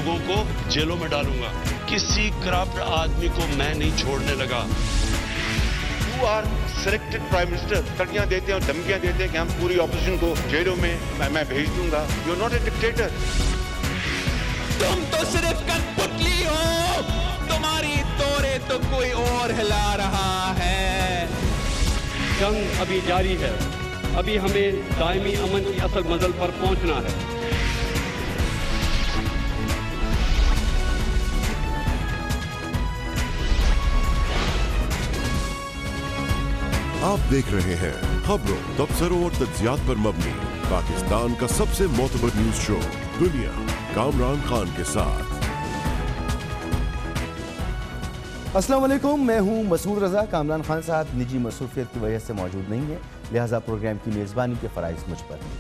लोगों को जेलों में डालूंगा। किसी करप्ट आदमी को मैं नहीं छोड़ने लगा। You are selected Prime Minister, तड़ियां देते हैं और धमकियां देते हैं कि हम पूरी ऑपोजिशन को जेलों में मैं भेज दूंगा। You are not a dictator. तुम तो सिर्फ कठपुतली हो, तुम्हारी तोरे तो कोई और हिला रहा है। जंग अभी जारी है, अभी हमें दायमी अमन की असल मंजिल पर पहुंचना है। आप देख रहे हैं खबरों, तबसरों और तज्जियात पर मबनी पाकिस्तान का सबसे मोतबर न्यूज शो दुनिया, कामरान खान के साथ। अस्सलाम वालेकुम, मैं हूं मसूद रजा। कामरान खान साहब निजी मसरूफियत की वजह से मौजूद नहीं है, लिहाजा प्रोग्राम की मेज़बानी के फ़राइज़ मुझ पर हैं।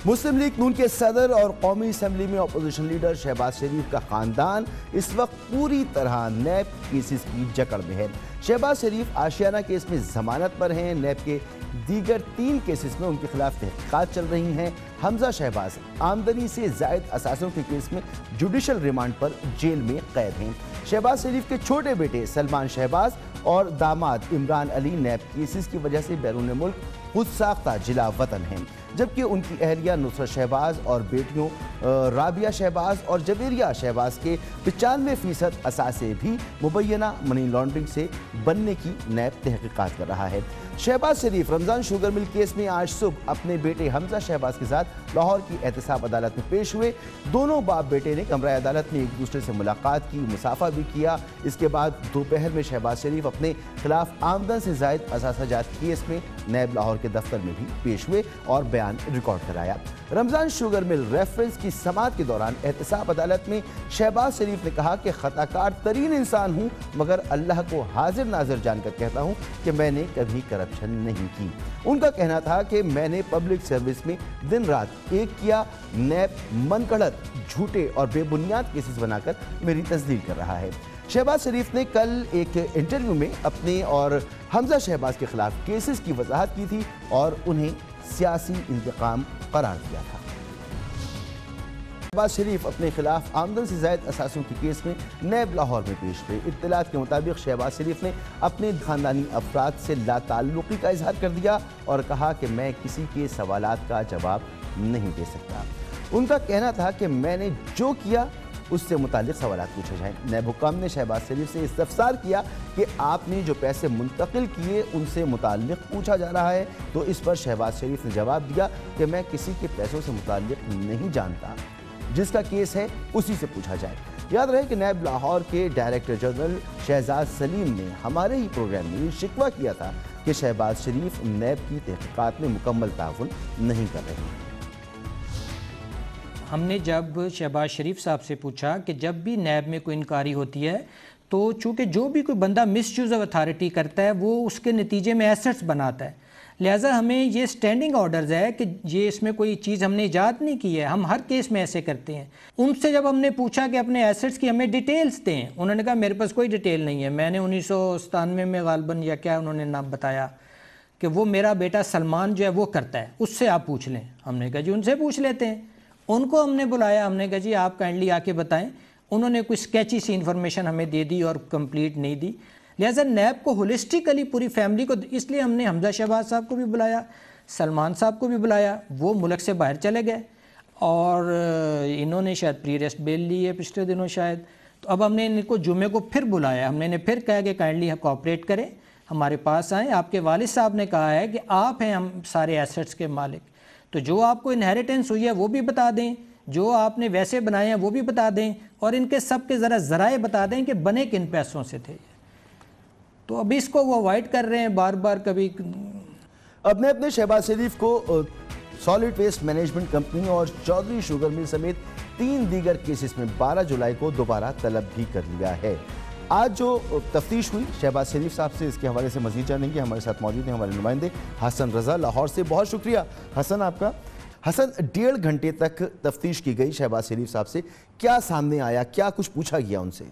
मुस्लिम लीग नून के सदर और कौमी असम्बली में अपोजिशन लीडर शहबाज शरीफ का ख़ानदान इस वक्त पूरी तरह नैब केसेस की जकड़ में है। शहबाज शरीफ आशियाना केस में ज़मानत पर हैं। नैब के दीगर 3 केसेस में उनके खिलाफ तहक़ीक़ात चल रही हैं। हमजा शहबाज आमदनी से ज़ायद असासों के केस में जुडिशल रिमांड पर जेल में कैद हैं। शहबाज शरीफ के छोटे बेटे सलमान शहबाज और दामाद इमरान अली नैब केसेस की वजह से बैरून मुल्क खुद साख्ता जिला वतन हैं, जबकि उनकी अहलिया नुसरत शहबाज और बेटियों राबिया शहबाज और जवेरिया शहबाज के 95% असासे भी मुबैना मनी लॉन्ड्रिंग से बनने की नैब तहक़ीक़ात कर रहा है। शहबाज शरीफ रमज़ान शुगर मिल केस में आज सुबह अपने बेटे हमजा शहबाज के साथ लाहौर की एहतसाब अदालत में पेश हुए। दोनों बाप बेटे ने कमरा अदालत में एक दूसरे से मुलाकात की, मुसाफा भी किया। इसके बाद दोपहर में शहबाज शरीफ अपने खिलाफ आमदन से ज़ायद असासाजात केस में नैब लाहौर के दफ्तर में भी पेश हुए और बयान रिकॉर्ड कराया। रमज़ान शुगर मिल रेफरेंस की समाअत के दौरान एहतसाब अदालत में शहबाज शरीफ ने कहा कि खताकार तरीन इंसान हूँ, मगर अल्लाह को हाजिर नाजिर जानकर कहता हूँ कि मैंने कभी करप्शन नहीं की। उनका कहना था कि मैंने पब्लिक सर्विस में दिन रात एक किया। नैब मनगढ़ंत झूठे और बेबुनियाद केसेस बनाकर मेरी तस्दीक कर रहा है। शहबाज शरीफ ने कल एक इंटरव्यू में अपने और हमजा शहबाज के खिलाफ केसेस की वजाहत की थी और उन्हें सियासी इंतकाम करार दिया था। शहबाज शरीफ अपने खिलाफ आमदन से ज़ायद असासों के केस में नैब लाहौर में पेश हुए। इत्तलात के मुताबिक शहबाज शरीफ ने अपने खानदानी अफराद से लाताल्लुकी का इजहार कर दिया और कहा कि मैं किसी के सवालात का जवाब नहीं दे सकता। उनका कहना था कि मैंने जो किया उससे मुतालिक सवालात पूछे जाएँ। नैब हुक्काम ने शहबाज शरीफ से इस्तफसार किया कि आपने जो पैसे मुंतकिल किए उनसे मुतालिक पूछा जा रहा है, तो इस पर शहबाज शरीफ ने जवाब दिया कि मैं किसी के पैसों से मुतालिक नहीं जानता, जिसका केस है उसी से पूछा जाए। याद रहे कि नैब लाहौर के डायरेक्टर जनरल शहजाद सलीम ने हमारे ही प्रोग्राम में शिकवा किया था कि शहबाज शरीफ नैब की तहक़ीक़ात में मुकम्मल ताउन नहीं कर रहे हैं। हमने जब शहबाज शरीफ साहब से पूछा कि जब भी नैब में कोई इंक्वायरी होती है तो चूँकि जो भी कोई बंदा मिसयूज़ ऑफ अथॉरिटी करता है वो उसके नतीजे में एसेट्स बनाता है, लिहाजा हमें ये स्टैंडिंग ऑर्डर्स है कि ये इसमें कोई चीज़ हमने ईजाद नहीं की है, हम हर केस में ऐसे करते हैं। उनसे जब हमने पूछा कि अपने एसेट्स की हमें डिटेल्स दें, उन्होंने कहा मेरे पास कोई डिटेल नहीं है। मैंने 1997 में गालबन या क्या उन्होंने नाम बताया कि वो मेरा बेटा सलमान जो है वो करता है, उससे आप पूछ लें। हमने कहा जी उनसे पूछ लेते हैं। उनको हमने बुलाया, हमने कहा जी आप काइंडली आके बताएं। उन्होंने कोई स्केची सी इन्फॉर्मेशन हमें दे दी और कंप्लीट नहीं दी। लिहाजा नैब को होलिस्टिकली पूरी फैमिली को, इसलिए हमने हमजा शहबाज साहब को भी बुलाया, सलमान साहब को भी बुलाया। वो मुल्क से बाहर चले गए और इन्होंने शायद प्री अरेस्ट बेल ली है पिछले दिनों शायद। तो अब हमने इनको जुमे को फिर बुलाया, हमने इन्हें फिर कहा कि काइंडली कोऑपरेट करें, हमारे पास आएँ। आपके वालिद साहब ने कहा है कि आप हैं हम सारे एसेट्स के मालिक, तो जो आपको इनहेरिटेंस हुई है वो भी बता दें, जो आपने वैसे बनाए हैं वो भी बता दें, और इनके सब के ज़रा ज़राए बता दें कि बने किन पैसों से थे। तो अभी इसको वो अवॉइड कर रहे हैं बार बार। कभी अब ने अपने शहबाज शरीफ को सॉलिड वेस्ट मैनेजमेंट कंपनी और चौधरी शुगर मिल समेत 3 दीगर केसेस में 12 जुलाई को दोबारा तलब भी कर लिया है। आज जो तफ्तीश हुई शहबाज शरीफ साहब से, इसके हवाले से मज़ीद जानेंगे। हमारे साथ मौजूद हैं हमारे नुमाइंदे हसन रज़ा लाहौर से। बहुत शुक्रिया हसन आपका। हसन, 1.5 घंटे तक तफ्तीश की गई शहबाज शरीफ साहब से, क्या सामने आया, क्या कुछ पूछा गया उनसे?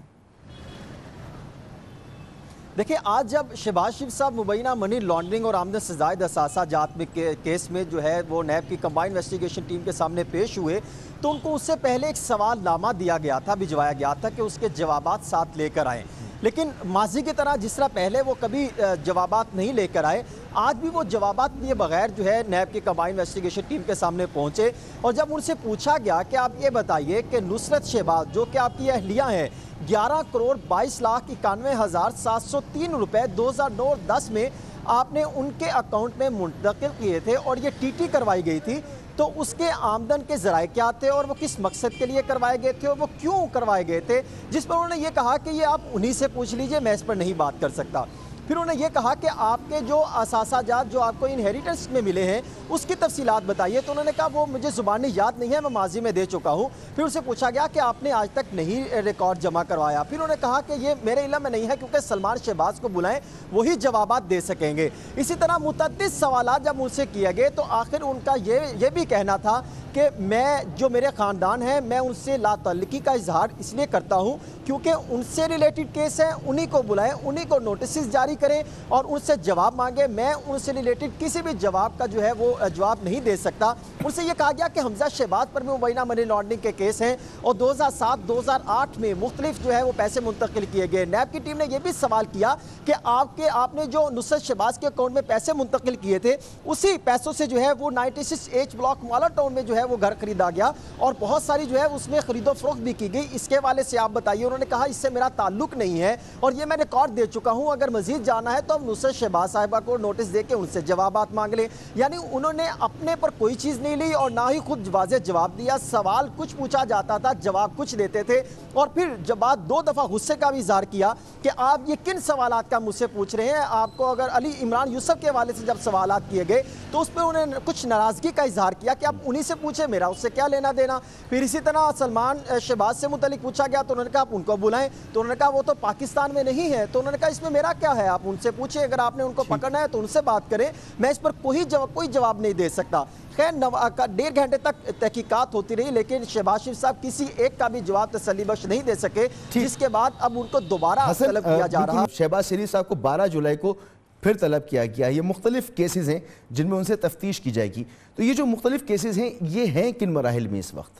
देखिए, आज जब शहबाज शरीफ साहब मुबैना मनी लॉन्ड्रिंग और आमदन से ज़ायद असासा जात में केस में जो है वो नैब की कंबाइंड इन्वेस्टिगेशन टीम के सामने पेश हुए, तो उनको उससे पहले एक सवाल नामा दिया गया था, भिजवाया गया था कि उसके जवाबात साथ लेकर आएँ। लेकिन माजी की तरह जिस तरह पहले वो कभी जवाबात नहीं लेकर आए, आज भी वो जवाबात दिए बगैर जो है नैब की कंबाइंड इन्वेस्टिगेशन टीम के सामने पहुंचे। और जब उनसे पूछा गया कि आप ये बताइए कि नुसरत शहबाज जो कि आपकी अहलिया हैं, 11,22,91,703 रुपए 2009 और 10 में आपने उनके अकाउंट में मुंतकिल किए थे और ये टीटी करवाई गई थी, तो उसके आमदन के ज़राए क्या थे और वो किस मकसद के लिए करवाए गए थे और वो क्यों करवाए गए थे, जिस पर उन्होंने ये कहा कि ये आप उन्हीं से पूछ लीजिए, मैं इस पर नहीं बात कर सकता। फिर उन्होंने ये कहा कि आपके जो असासाजात जो आपको इनहेरिटेंस में मिले हैं उसकी तफसीलात बताइए, तो उन्होंने कहा वो मुझे ज़ुबानी याद नहीं है, मैं माजी में दे चुका हूँ। फिर उनसे पूछा गया कि आपने आज तक नहीं रिकॉर्ड जमा करवाया, फिर उन्होंने कहा कि ये मेरे इल्म में नहीं है क्योंकि सलमान शहबाज को बुलाएं, वही जवाबात दे सकेंगे। इसी तरह मुतअद्दिद सवालात जब उनसे किए गए तो आखिर उनका ये भी कहना था कि मैं जो मेरे ख़ानदान है मैं उनसे लातल्लुकी का इजहार इसलिए करता हूँ क्योंकि उनसे रिलेटेड केस है, उन्हीं को बुलाएं, उन्हीं को नोटिस जारी करें और उनसे जवाब मांगे, मैं उनसे रिलेटेड किसी भी जवाब का जो है वो जवाब नहीं दे सकता। उनसे ये कहा गया कि हमजा शहबाज पर भी मुबैना मनी लॉन्ड्रिंग के केस हैं और 2007-2008 में मुख्तलिफ जो है वो पैसे मुंतकिल किए गए। नैब की टीम ने यह भी सवाल किया कि आपने जो नुसरत शहबाज के अकाउंट में पैसे मुंतकिल किए थे, उसी पैसों से जो है वो 96H ब्लॉक माला टाउन में जो है वो घर खरीदा गया और बहुत सारी जो है उसमें खरीदो फरोख्त भी की गई, इसके वाले से आप बताइए। उन्होंने कहा इससे मेरा ताल्लुक नहीं है और ये मैं रिकॉर्ड दे चुका हूं, अगर मजीद जाना है तो हम नुसरत शहबाज साहिबा को नोटिस दे के उनसे जवाबात मांग लें। यानी उन्होंने अपने पर कोई चीज़ नहीं ली और ना ही खुद वाज़ेह जवाब दिया। सवाल कुछ पूछा जाता था, जवाब कुछ देते थे और फिर जब बात 2 दफ़ा गुस्से का भी इजहार किया कि आप ये किन सवालात का मुझसे पूछ रहे हैं। आपको अगर अली इमरान यूसुफ के हवाले से जब सवालात किए गए तो उस पर उन्होंने कुछ नाराज़गी का इजहार किया कि आप उन्हीं से पूछे, मेरा उससे क्या लेना देना। फिर इसी तरह सलमान शहबाज से मुतल्लिक पूछा गया तो उन्होंने कहा आप उनको बुलाएं, तो उन्होंने कहा वो तो पाकिस्तान में नहीं है, तो उन्होंने कहा इसमें मेरा क्या है, आप उनसे पूछिए, अगर आपने उनको पकड़ना है तो उनसे बात करें, मैं इस पर कोई जवाब नहीं दे सकता। खैर 1.5 घंटे तक तहकीकात होती रही लेकिन शहबाज शरीफ साहब किसी एक का भी जवाब तसल्ली बख्श नहीं दे सके, जिसके बाद अब उनको दोबारा तलब किया जा रहा है। शहबाज शरीफ साहब को 12 जुलाई को फिर तलब किया गया। ये मुख्तलिफ केसेस हैं जिनमें उनसे तफ्तीश की जाएगी, तो ये जो मुख्तलिफ केसेस हैं ये हैं किन मराहिल में इस वक्त?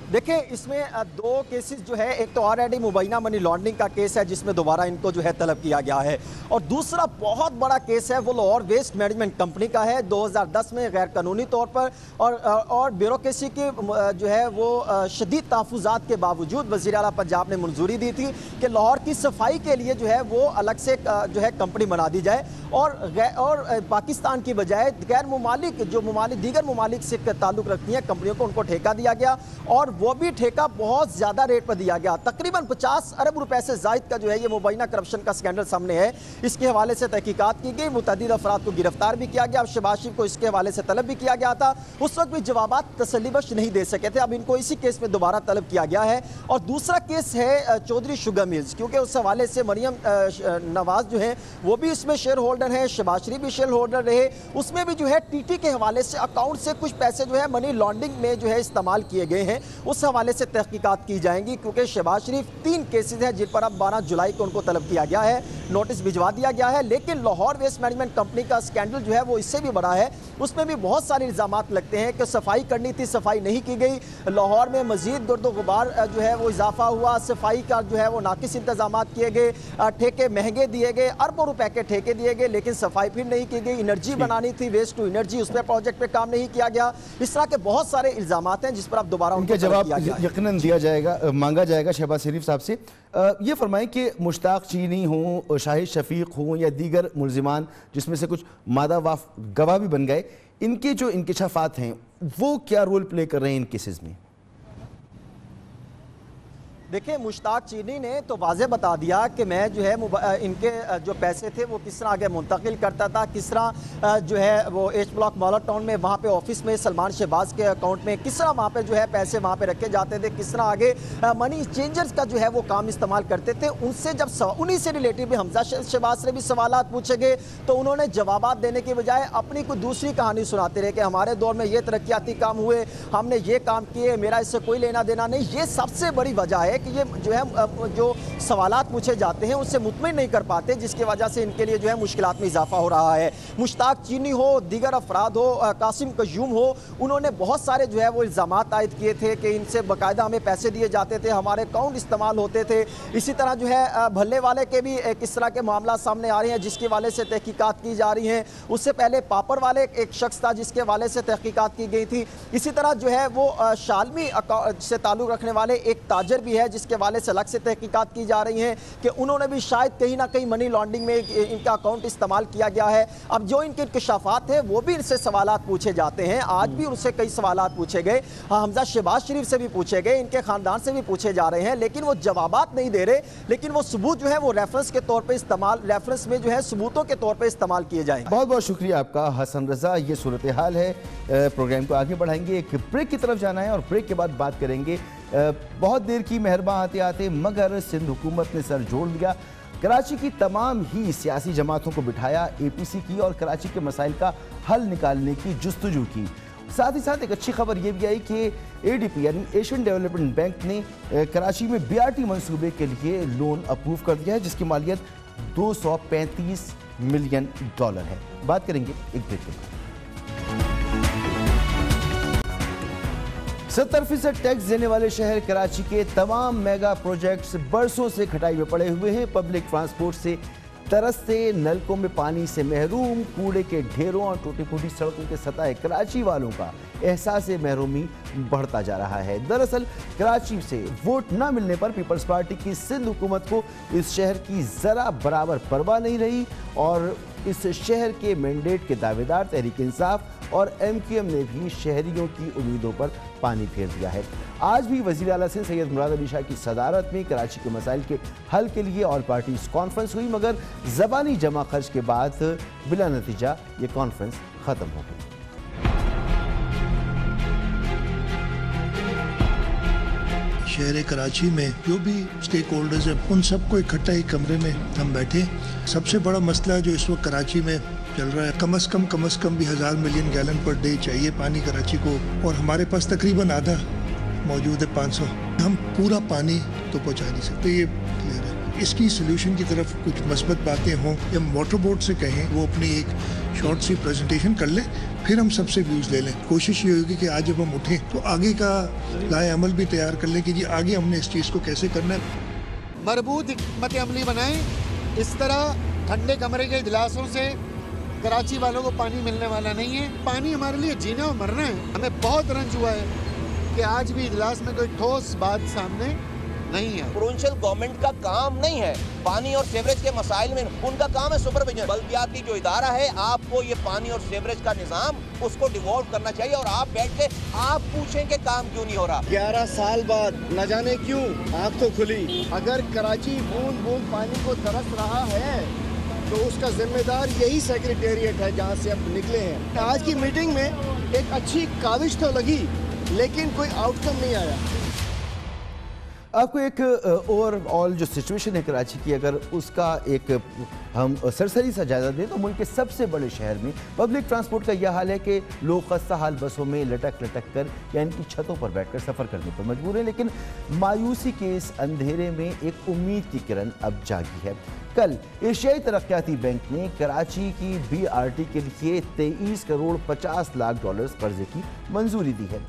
देखिए, इसमें 2 केसेस जो है, एक तो ऑलरेडी मुबैना मनी लॉन्ड्रिंग का केस है जिसमें दोबारा इनको जो है तलब किया गया है और दूसरा बहुत बड़ा केस है वो लाहौर वेस्ट मैनेजमेंट कंपनी का है। 2010 में गैर कानूनी तौर पर और ब्यूरोक्रेसी की जो है वो शदीद तहफ़्फ़ुज़ात के बावजूद वज़ीर आला पंजाब ने मंजूरी दी थी कि लाहौर की सफाई के लिए जो है वो अलग से जो है कंपनी बना दी जाए और पाकिस्तान की बजाय गैर ममालिक जो दीगर ममालिक से ताल्लुक़ रखती हैं कंपनियों को उनको ठेका दिया गया और वो भी ठेका बहुत ज़्यादा रेट पर दिया गया। तकरीबन 50 अरब रुपए से ज़ायद का जो है ये मुबैना करप्शन का स्कैंडल सामने है। इसके हवाले से तहकीकात की गई, मुतअद्दिद अफराद को गिरफ्तार भी किया गया। अब शहबाज शरीफ को इसके हवाले से तलब भी किया गया था, उस वक्त भी जवाबात तसल्लीबख्श नहीं दे सके थे। अब इनको इसी केस में दोबारा तलब किया गया है। और दूसरा केस है चौधरी शुगर मिल्स, क्योंकि उस हवाले से मरियम नवाज जो है वो भी इसमें शेयर होल्डर है, शहबाज शरीफ भी शेयर होल्डर रहे। उसमें भी जो है टीटी के हवाले से अकाउंट से कुछ पैसे जो है मनी लॉन्ड्रिंग में जो है इस्तेमाल किए गए हैं, उस हवाले से तहकीकात की जाएंगी। क्योंकि शहबाज शरीफ 3 केसेस हैं जिन पर अब 12 जुलाई को उनको तलब किया गया है, नोटिस भिजवा दिया गया है। लेकिन लाहौर वेस्ट मैनेजमेंट कंपनी का स्कैंडल जो है वो इससे भी बड़ा है। उसमें भी बहुत सारे इल्ज़ामात लगते हैं कि सफाई करनी थी, सफाई नहीं की गई, लाहौर में मजीद गर्दो गुबार जो है वो इजाफा हुआ, सफाई का जो है वो नाकिस इंतजाम किए गए, ठेके महंगे दिए गए, अरबों रुपए के ठेके दिए गए, लेकिन सफाई फिर नहीं की गई। एनर्जी बनानी थी, वेस्ट टू एनर्जी, उस पर प्रोजेक्ट पे काम नहीं किया गया। इस तरह के बहुत सारे इल्ज़ामात हैं जिस पर अब दोबारा उनके जवाब यकीनन दिया जाएगा, मांगा जाएगा शहबाज शरीफ साहब से। ये फरमाएं कि मुश्ताक चीनी हों, शाहिद शफीक हों या दीगर मुलजिमान जिसमें से कुछ मादा वाफ गवाह भी बन गए, इनके जो इंकिशाफात हैं वो क्या रोल प्ले कर रहे हैं इन केसेस में? देखिए, मुश्ताक चीनी ने तो वाज़े बता दिया कि मैं जो है इनके जो पैसे थे वो किस तरह आगे मुंतकिल करता था, किस तरह जो है वो एच ब्लॉक मॉलर टाउन में वहाँ पे ऑफिस में सलमान शहबाज के अकाउंट में किस तरह वहाँ पे जो है पैसे वहाँ पे रखे जाते थे, किस तरह आगे मनी चेंजर्स का जो है वो काम इस्तेमाल करते थे। उनसे जब उन्हीं से रिलेटेड भी हमजा शहबाज से भी सवालात पूछे गए तो उन्होंने जवाबात देने की बजाय अपनी कोई दूसरी कहानी सुनाते रहे कि हमारे दौर में ये तरक्याती काम हुए, हमने ये काम किए, मेरा इससे कोई लेना देना नहीं। ये सबसे बड़ी वजह है कि ये जो है जो सवालात पूछे जाते हैं उससे मुतमिन नहीं कर पाते, जिसकी वजह से इनके लिए जो है मुश्किलात में इजाफा हो रहा है। मुश्ताक चीनी हो, दीगर अफराद हो, कासिम कयूम हो, उन्होंने बहुत सारे जो है वो इल्ज़ामात आयद किए थे कि इनसे बाकायदा हमें पैसे दिए जाते थे, हमारे अकाउंट इस्तेमाल होते थे। इसी तरह जो है भल्ले वाले के भी किस तरह के मामला सामने आ रहे हैं जिसकी वाले से तहकीकात की जा रही हैं। उससे पहले पापड़ वाले एक शख्स था जिसके वाले से तहकीकात की गई थी। इसी तरह जो है वो शालमी से ताल्लुक़ रखने वाले एक ताजर भी है जिसके वाले से अलग से तहकीकात की जा रही हैं कि उन्होंने भी शायद कहीं ना कहीं मनी लॉन्ड्रिंग में इनका अकाउंट इस्तेमाल किया गया है। अब जो इनके इंकशाफात हैं वो भी इनसे सवालात पूछे जाते हैं। आज भी उनसे कई सवालात पूछे गए, हमजा शहबाज शरीफ से भी पूछे गए, इनके ख़ानदान से भी पूछे जा रहे हैं, लेकिन वो जवाबात नहीं दे रहे। लेकिन वो सबूत जो है वो रेफरेंस के तौर पे इस्तेमाल, रेफरेंस में जो है सबूतों के तौर पे इस्तेमाल किए जाएं। बहुत बहुत शुक्रिया आपका हसन रजा। ये सूरत हाल है। प्रोग्राम को आगे बढ़ाएंगे, एक ब्रेक की तरफ जाना है और ब्रेक के बाद बात करेंगे। बहुत देर की मेहरबान आते आते मगर सिंध हुकूमत ने सर जोड़ दिया। कराची की तमाम ही सियासी जमातों को बिठाया, APC की और कराची के मसाइल का हल निकालने की जुस्तजू की। साथ ही साथ एक अच्छी खबर ये भी आई कि ADB यानी एशियन डेवलपमेंट बैंक ने कराची में BRT मंसूबे के लिए लोन अप्रूव कर दिया है जिसकी मालियत $235 मिलियन है। बात करेंगे एक ब्रेक के बाद। 70% टैक्स देने वाले शहर कराची के तमाम मेगा प्रोजेक्ट्स बरसों से खटाई में पड़े हुए हैं। पब्लिक ट्रांसपोर्ट से तरसते, नलकों में पानी से महरूम, कूड़े के ढेरों और टूटी फूटी सड़कों के सताए कराची वालों का एहसास महरूमी बढ़ता जा रहा है। दरअसल कराची से वोट न मिलने पर पीपल्स पार्टी की सिंध हुकूमत को इस शहर की जरा बराबर परवाह नहीं रही और इस शहर के मैंडेट के दावेदार तहरीक इंसाफ और MQM ने भी शहरियों की उम्मीदों पर पानी फेर दिया है। आज भी वज़ीर आला सिंध सैयद मुराद अली शाह की सदारत में कराची के मसाइल के हल के लिए ऑल पार्टीज कॉन्फ्रेंस हुई, मगर ज़बानी जमा खर्च के बाद बिला नतीजा ये कॉन्फ्रेंस ख़त्म हो गई। शहर कराची में जो भी स्टेक होल्डर्स हैं उन सबको इकट्ठा एक कमरे में हम बैठे। सबसे बड़ा मसला जो इस वक्त कराची में चल रहा है, कम से कम भी 1000 मिलियन गैलन पर डे चाहिए पानी कराची को, और हमारे पास तकरीबन आधा मौजूद है 500। हम पूरा पानी तो पहुंचा नहीं सकते, ये क्लियर है। इसकी सोल्यूशन की तरफ कुछ मस्बत बातें हों या वाटर बोर्ड से कहें वो अपनी एक शॉर्ट सी प्रेजेंटेशन कर लें, फिर हम सबसे व्यूज़ ले लें। कोशिश ये होगी कि आज जब हम उठें तो आगे का लाए अमल भी तैयार कर लें कि जी आगे हमने इस चीज़ को कैसे करना है। मरबूत हिकमत अमली बनाएं। इस तरह ठंडे कमरे के इजलासों से कराची वालों को पानी मिलने वाला नहीं है। पानी हमारे लिए जीना और मरना है। हमें बहुत रंज हुआ है कि आज भी इजलास में कोई ठोस बात सामने नहीं है। प्रोविंशियल गवर्नमेंट का काम नहीं है पानी और सीवरेज के मसाइल में, उनका काम है सुपरविजन। बल्दियाती जो इदारा है, आपको ये पानी और सीवरेज का निजाम उसको डिवॉल्व करना चाहिए और आप बैठ के आप पूछें कि काम क्यों नहीं हो रहा। 11 साल बाद न जाने क्यों आँख तो खुली। अगर कराची बूंद बूंद पानी को तरस रहा है तो उसका जिम्मेदार यही सेक्रेटेरिएट है जहाँ से हम निकले हैं। आज की मीटिंग में एक अच्छी काविश तो लगी लेकिन कोई आउटकम नहीं आया। आपको एक ओवरऑल जो सिचुएशन है कराची की, अगर उसका एक हम सरसरी सा जायजा दें तो मुल्क के सबसे बड़े शहर में पब्लिक ट्रांसपोर्ट का यह हाल है कि लोग खस्ता हाल बसों में लटक कर या इनकी छतों पर बैठकर सफ़र करने पर मजबूर हैं। लेकिन मायूसी के इस अंधेरे में एक उम्मीद की किरण अब जागी है। कल एशियाई तरक्याती बैंक ने कराची की BRT के लिए $23 करोड़ 50 लाख कर्जे की मंजूरी दी है।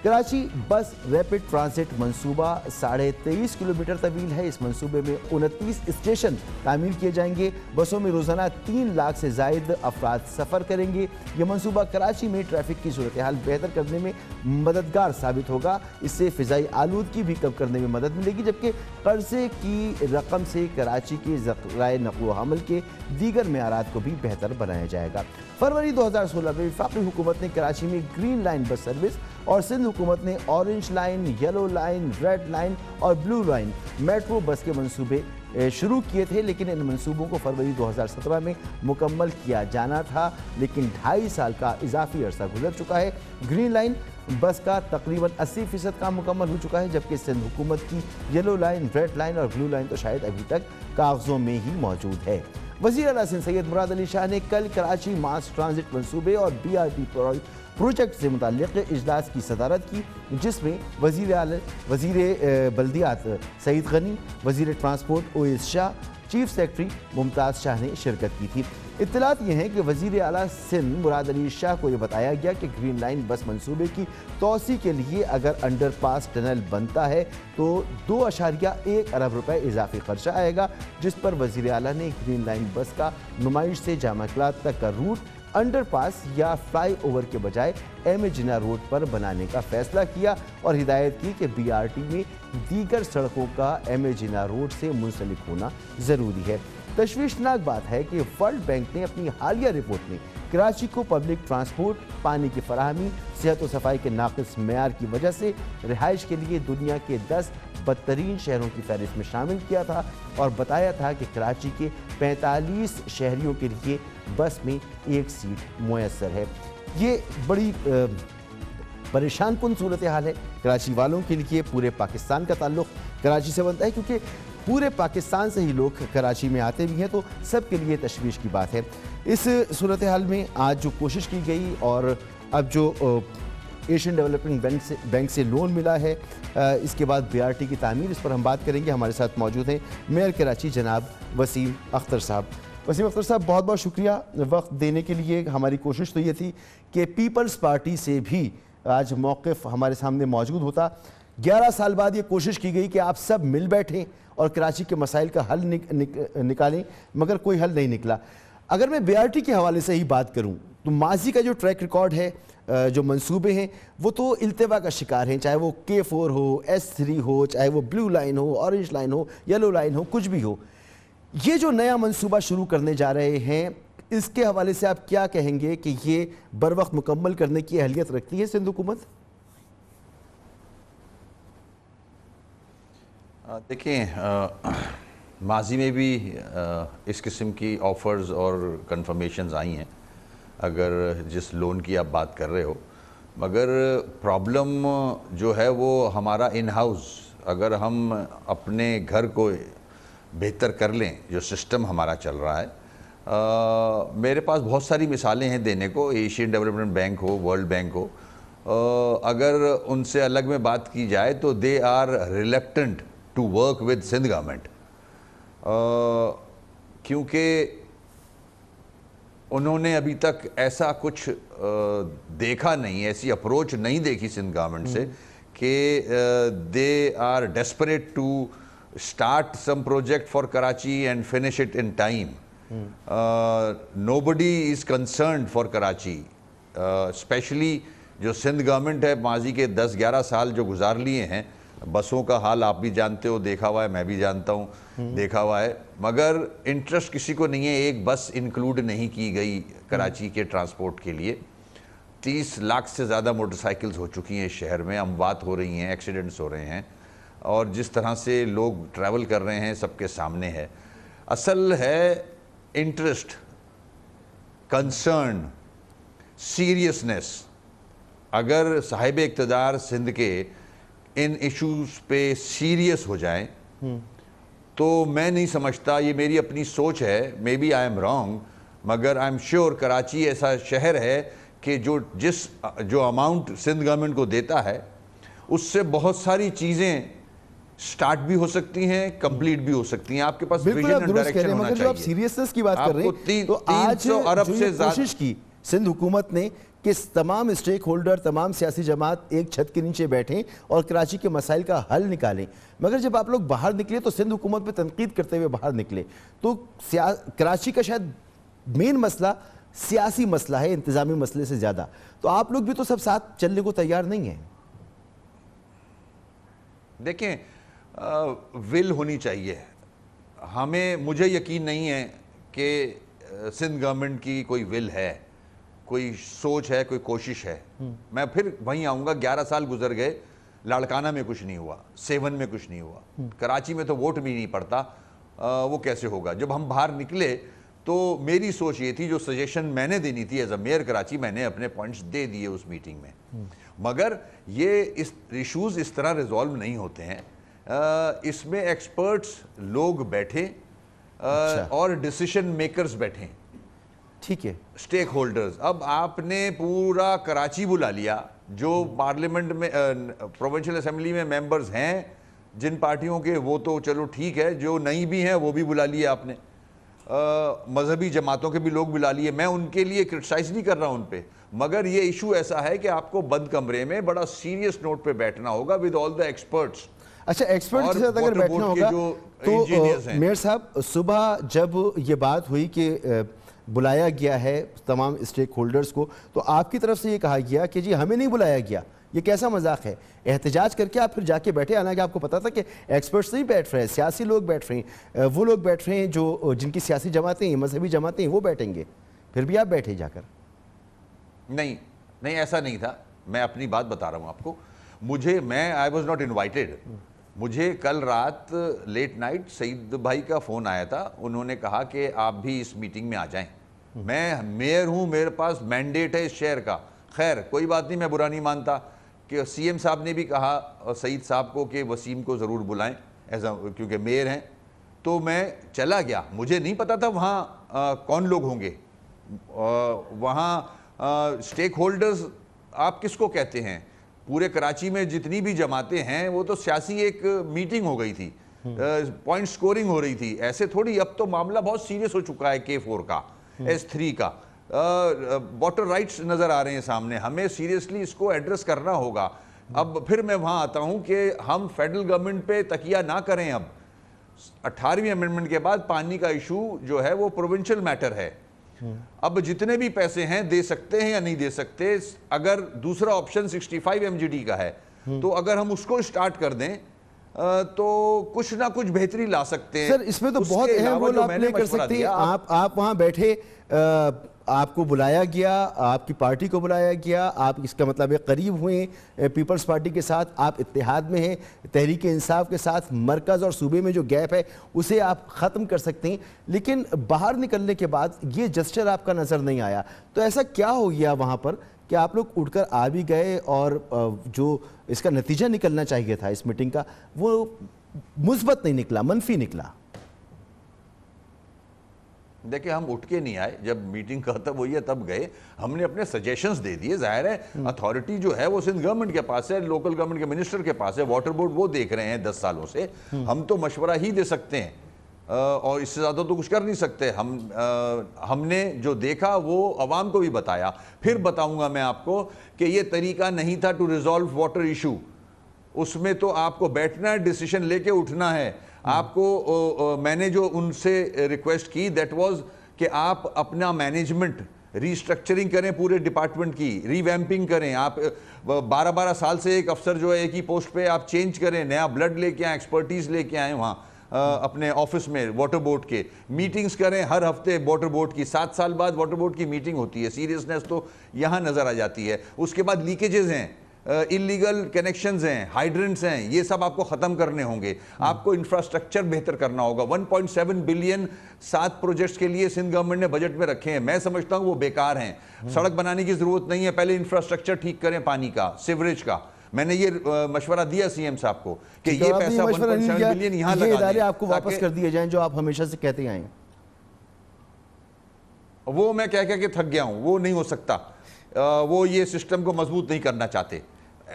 कराची बस रैपिड ट्रांजिट मंसूबा 23.5 किलोमीटर तवील है। इस मंसूबे में 29 स्टेशन तामीर किए जाएंगे। बसों में रोज़ाना 3 लाख से ज़ायद अफराद सफ़र करेंगे। ये मंसूबा कराची में ट्रैफिक की सूरत हाल बेहतर करने में मददगार साबित होगा। इससे फ़िज़ाई आलूदगी भी कम करने में मदद मिलेगी, जबकि कर्जे की रकम से कराची के ज़राए नक़ल व हमल के दीगर मेयारात को भी बेहतर बनाया जाएगा। फरवरी 2016 में वफाकी हुकूमत ने कराची में ग्रीन लाइन बस सर्विस और सिंध हुकूमत ने orange line, yellow line, red line और ब्लू लाइन मेट्रो बस के मंसूबे शुरू किए थे, लेकिन इन मंसूबों को फरवरी 2017 में मुकम्मल किया जाना था, लेकिन 2.5 साल का इजाफी अरसा गुजर चुका है। ग्रीन लाइन बस का तकरीबन 80% काम मुकम्मल हो चुका है, जबकि सिंध हुकूमत की येलो लाइन, रेड लाइन और ब्लू लाइन तो शायद अभी तक कागजों में ही मौजूद है। वज़ीर आला सिंध सैयद मुराद अली शाह ने कल कराची मास ट्रांजिट मंसूबे और BRT प्रोजेक्ट से मुताल्लिक़ इजलास की सदारत की, जिसमें वज़ीर बल्दियात सईद गनी, वज़ीर transport OS Shah, chief secretary Mumtaz Shah ने शिरकत की थी। इत्तलात ये हैं कि वज़ीर आला सिंध मुराद अली शाह को ये बताया गया कि ग्रीन लाइन बस मंसूबे की तोसी के लिए अगर अंडरपास टनल बनता है तो 2.1 अरब रुपए इजाफी खर्चा आएगा, जिस पर वज़ीर आला ने ग्रीन लाइन बस का नुमाइश से जामा क्लाथ तक का रूट अंडरपास या फ्लाई ओवर के बजाय एम ए जिन्ना रोड पर बनाने का फैसला किया और हिदायत की कि BRT में दीगर सड़कों का एम ए जिन्ना रोड से मुंसलिक होना ज़रूरी है। तशवीशनाक बात है कि वर्ल्ड बैंक ने अपनी हालिया रिपोर्ट में कराची को पब्लिक ट्रांसपोर्ट, पानी की फराहमी, सेहत व सफाई के नाक़िस मेयार की वजह से रिहाइश के लिए दुनिया के 10 बदतरीन शहरों की फहरिस्त में शामिल किया था और बताया था कि कराची के 45 शहरियों के लिए बस में 1 सीट मुयस्सर है। ये बड़ी परेशान कुन सूरत हाल है कराची वालों के लिए। पूरे पाकिस्तान का ताल्लुक़ कराची से बनता है, क्योंकि पूरे पाकिस्तान से ही लोग कराची में आते भी हैं, तो सब के लिए तशवीश की बात है। इस सूरत हाल में आज जो कोशिश की गई और अब जो एशियन डेवलपमेंट बैंक से लोन मिला है, इसके बाद BRT की तामीर, इस पर हम बात करेंगे। हमारे साथ मौजूद हैं मेयर कराची जनाब वसीम अख्तर साहब। वसीम अख्तर साहब, बहुत बहुत शुक्रिया वक्त देने के लिए। हमारी कोशिश तो ये थी कि पीपल्स पार्टी से भी आज मौक़िफ़ हमारे सामने मौजूद होता। 11 साल बाद ये कोशिश की गई कि आप सब मिल बैठें और कराची के मसाइल का हल निकालें, मगर कोई हल नहीं निकला। अगर मैं BRT के हवाले से ही बात करूं तो माजी का जो ट्रैक रिकॉर्ड है, जो मंसूबे हैं, वो तो इल्तिवा का शिकार हैं, चाहे वो K4 हो, S3 हो, चाहे वो ब्लू लाइन हो, ऑरेंज लाइन हो, येलो लाइन हो, कुछ भी हो। ये जो नया मंसूबा शुरू करने जा रहे हैं, इसके हवाले से आप क्या कहेंगे कि ये बर वक्त मुकम्मल करने की अहलियत रखती है सिंध हुकूमत? देखिए, माजी में भी इस किस्म की ऑफ़र्स और कन्फर्मेशंस आई हैं, अगर जिस लोन की आप बात कर रहे हो, मगर प्रॉब्लम जो है वो हमारा इन हाउस, अगर हम अपने घर को बेहतर कर लें, जो सिस्टम हमारा चल रहा है, मेरे पास बहुत सारी मिसालें हैं देने को। एशियन डेवलपमेंट बैंक हो, वर्ल्ड बैंक हो, अगर उनसे अलग में बात की जाए तो they are reluctant to work with Sindh government, क्योंकि उन्होंने अभी तक ऐसा कुछ देखा नहीं, ऐसी अप्रोच नहीं देखी सिंध गवर्नमेंट से कि they are desperate to start some project for Karachi and finish it in time. Nobody is concerned for Karachi, especially जो सिंध गवर्नमेंट है, माजी के 10-11 साल जो गुजार लिए हैं, बसों का हाल आप भी जानते हो, देखा हुआ है, मैं भी जानता हूँ, देखा हुआ है, मगर इंटरेस्ट किसी को नहीं है। एक बस इंक्लूड नहीं की गई कराची के ट्रांसपोर्ट के लिए। 30 लाख से ज़्यादा मोटरसाइकिल्स हो चुकी हैं इस शहर में, अमवात हो रही हैं, एक्सीडेंट्स हो रहे हैं, और जिस तरह से लोग ट्रैवल कर रहे हैं सबके सामने है। असल है इंटरेस्ट, कंसर्न, सीरियसनेस। अगर साहिब इक़्तिदार सिंध के इन इश्यूज़ पे सीरियस हो जाएं तो मैं नहीं समझता, ये मेरी अपनी सोच है, may be I am wrong, मगर आई एम श्योर कराची ऐसा शहर है कि जो अमाउंट सिंध गवर्नमेंट को देता है उससे बहुत सारी चीज़ें स्टार्ट भी हो सकती हैं, कंप्लीट भी हो सकती हैं। आपके पास विजन एंड डायरेक्शन होना चाहिए। जो आप सीरियसनेस की बात कर रहे हैं, तो आज अरब से कोशिश की सिंध हुकूमत ने कि तमाम स्टेक होल्डर, तमाम सियासी जमात एक छत के नीचे बैठें और कराची के मसाइल का हल निकालें, मगर जब आप लोग बाहर निकले तो सिंध हुकूमत पे तनकीद करते हुए बाहर निकले। तो कराची का शायद मेन मसला सियासी मसला है, इंतजामी मसले से ज़्यादा। तो आप लोग भी तो सब साथ चलने को तैयार नहीं हैं। देखें, विल होनी चाहिए। मुझे यकीन नहीं है कि सिंध गवर्नमेंट की कोई विल है, कोई सोच है, कोई कोशिश है। मैं फिर वहीं आऊँगा, 11 साल गुजर गए, लाड़काना में कुछ नहीं हुआ, सेवन में कुछ नहीं हुआ, कराची में तो वोट भी नहीं पड़ता, वो कैसे होगा। जब हम बाहर निकले तो मेरी सोच ये थी, जो सजेशन मैंने देनी थी एज अ मेयर कराची, मैंने अपने पॉइंट्स दे दिए उस मीटिंग में, मगर ये इश्यूज़ इस तरह रिजॉल्व नहीं होते हैं। इसमें एक्सपर्ट्स लोग बैठे और डिसीजन मेकर्स बैठे। ٹھیک ہے اسٹیک ہولڈرز. اب آپ نے پورا کراچی بلا لیا, جو پارلیمنٹ میں پروونشل اسمبلی میں ممبرز ہیں جن پارٹیوں کے, وہ تو چلو ٹھیک ہے, جو نئی بھی ہیں وہ بھی بلا لیے آپ نے, مذہبی جماعتوں کے بھی لوگ بلا لیے. میں ان کے لیے کرٹیسائز نہیں کر رہا ہوں ان پہ, مگر یہ ایشو ایسا ہے کہ آپ کو بند کمرے میں بڑا سیریس نوٹ پہ بیٹھنا ہوگا ود آل دا ایکسپرٹس. اچھا, ایکسپرٹ کے ساتھ اگر بیٹھنا ہوگا تو میئر صاحب, صبح جب یہ بات ہوئی کہ بلایا گیا ہے تمام اسٹیک ہولڈرز کو, تو آپ کی طرف سے یہ کہا گیا کہ جی ہمیں نہیں بلایا گیا, یہ کیسا مذاق ہے؟ احتجاج کر کے آپ پھر جا کے بیٹھے, حالانکہ آپ کو پتا تھا کہ ایکسپرٹس نہیں بیٹھ رہے ہیں, سیاسی لوگ بیٹھ رہے ہیں, وہ لوگ بیٹھ رہے ہیں جو جن کی سیاسی جماعتیں ہیں, مذہبی جماعتیں ہیں, وہ بیٹھیں گے, پھر بھی آپ بیٹھے جا کر. نہیں ایسا نہیں تھا, میں اپنی بات بتا رہا ہوں آپ کو. I was not invited. مجھے کل رات لیٹ نائٹ سعید بھائی کا فون آیا تھا, انہوں نے کہا کہ آپ بھی اس میٹنگ میں آ جائیں. میں میئر ہوں, میرے پاس مینڈیٹ ہے اس شہر کا. خیر کوئی بات نہیں, میں برا نہیں مانتا کہ سی ایم صاحب نے بھی کہا سعید صاحب کو کہ وسیم کو ضرور بلائیں کیونکہ میئر ہیں, تو میں چلا گیا. مجھے نہیں پتا تھا وہاں کون لوگ ہوں گے. وہاں اسٹیک ہولڈرز آپ کس کو کہتے ہیں؟ پورے کراچی میں جتنی بھی جماعتیں ہیں وہ تو سیاسی ایک میٹنگ ہو گئی تھی, پوائنٹ سکورنگ ہو رہی تھی. ایسے تھوڑی, اب تو معاملہ بہت سیریس ہو چکا ہے, K4 کا, S3 کا, واٹر رائٹس نظر آ رہے ہیں سامنے. ہمیں سیریسلی اس کو ایڈریس کرنا ہوگا. اب پھر میں وہاں آتا ہوں کہ ہم فیڈرل گورنمنٹ پہ تکیہ نہ کریں. اب 18ویں امینڈمنٹ کے بعد پانی کا ایشو جو ہے وہ پروونشل میٹر ہے. اب جتنے بھی پیسے ہیں دے سکتے ہیں یا نہیں دے سکتے. اگر دوسرا آپشن 65 MGD کا ہے, تو اگر ہم اس کو اسٹارٹ کر دیں تو کچھ نہ کچھ بہتری لا سکتے ہیں. سر اس میں تو بہت اہم رول آپ پلے کر سکتے ہیں. آپ وہاں بیٹھے, آپ کو بلایا گیا, آپ کی پارٹی کو بلایا گیا, آپ اس کا مطلب قریب ہوئے پیپلز پارٹی کے ساتھ, آپ اتحاد میں ہیں تحریک انصاف کے ساتھ. مرکز اور صوبے میں جو گیپ ہے اسے آپ ختم کر سکتے ہیں, لیکن باہر نکلنے کے بعد یہ جسچر آپ کا نظر نہیں آیا. تو ایسا کیا ہو گیا وہاں پر کہ آپ لوگ اٹھ کر آ بھی گئے اور جو اس کا نتیجہ نکلنا چاہیے تھا اس میٹنگ کا وہ مثبت نہیں نکلا, منفی نکلا؟ دیکھیں ہم اٹھ کے نہیں آئے, جب میٹنگ ختم ہوئی ہے تب گئے. ہم نے اپنے سجیشنز دے دیے. ظاہر ہے اتھارٹی جو ہے وہ سندھ گورنمنٹ کے پاس ہے, لوکل گورنمنٹ کے منسٹر کے پاس ہے, واٹر بورڈ وہ دیکھ رہے ہیں 10 سالوں سے. ہم تو مشورہ ہی دے سکتے ہیں اور اس سے زیادہ تو کچھ کر نہیں سکتے. ہم نے جو دیکھا وہ عوام کو بھی بتایا. پھر بتاؤں گا میں آپ کو کہ یہ طریقہ نہیں تھا ٹو ریزالو واٹر ایشو. اس میں تو آپ کو بیٹھنا ہے, ڈیسیشن لے کے اٹھنا ہے. آپ کو میں نے جو ان سے ریکویسٹ کی دیٹ واز کہ آپ اپنا مینجمنٹ ریسٹرکچرنگ کریں, پورے ڈپارٹمنٹ کی ریویمپنگ کریں. آپ 12 سال سے ایک افسر جو ہے ایک ہی پوسٹ پہ آپ چینج کریں, نیا بلڈ لے کے آئیں, ایکسپرٹیز لے کے آئیں وہاں اپنے آفس میں. واٹر بورڈ کے میٹنگز کریں ہر ہفتے, واٹر بورڈ کی 7 سال بعد واٹر بورڈ کی میٹنگ ہوتی ہے. سیریسنس تو یہاں نظر آ جاتی ہے. اس کے بعد لیکیجز ہیں, انلیگل کنیکشنز ہیں, ہائیڈرنٹس ہیں, یہ سب آپ کو ختم کرنے ہوں گے. آپ کو انفراسٹرکچر بہتر کرنا ہوگا. 1.7 بلین 7 پروجیکٹس کے لیے سندھ گورنمنٹ نے بجٹ میں رکھے ہیں. میں سمجھتا ہوں وہ بیکار ہیں. سڑک بنانے کی ضرورت نہیں ہے, پہلے انفراسٹرکچر ٹھیک کریں, پانی کا, سیوریج کا. میں نے یہ مشورہ دیا سی ایم صاحب کو کہ یہ پیسہ 1.7 بلین یہاں لگا دیں. یہ ادارے آپ کو واپس کر دیے جائیں جو آپ ہمیشہ سے کہتے آئے ہیں. وہ میں کہہ کے تھک گیا ہوں, وہ نہیں ہو سکتا. وہ یہ سسٹم کو مضبوط نہیں کرنا چاہتے,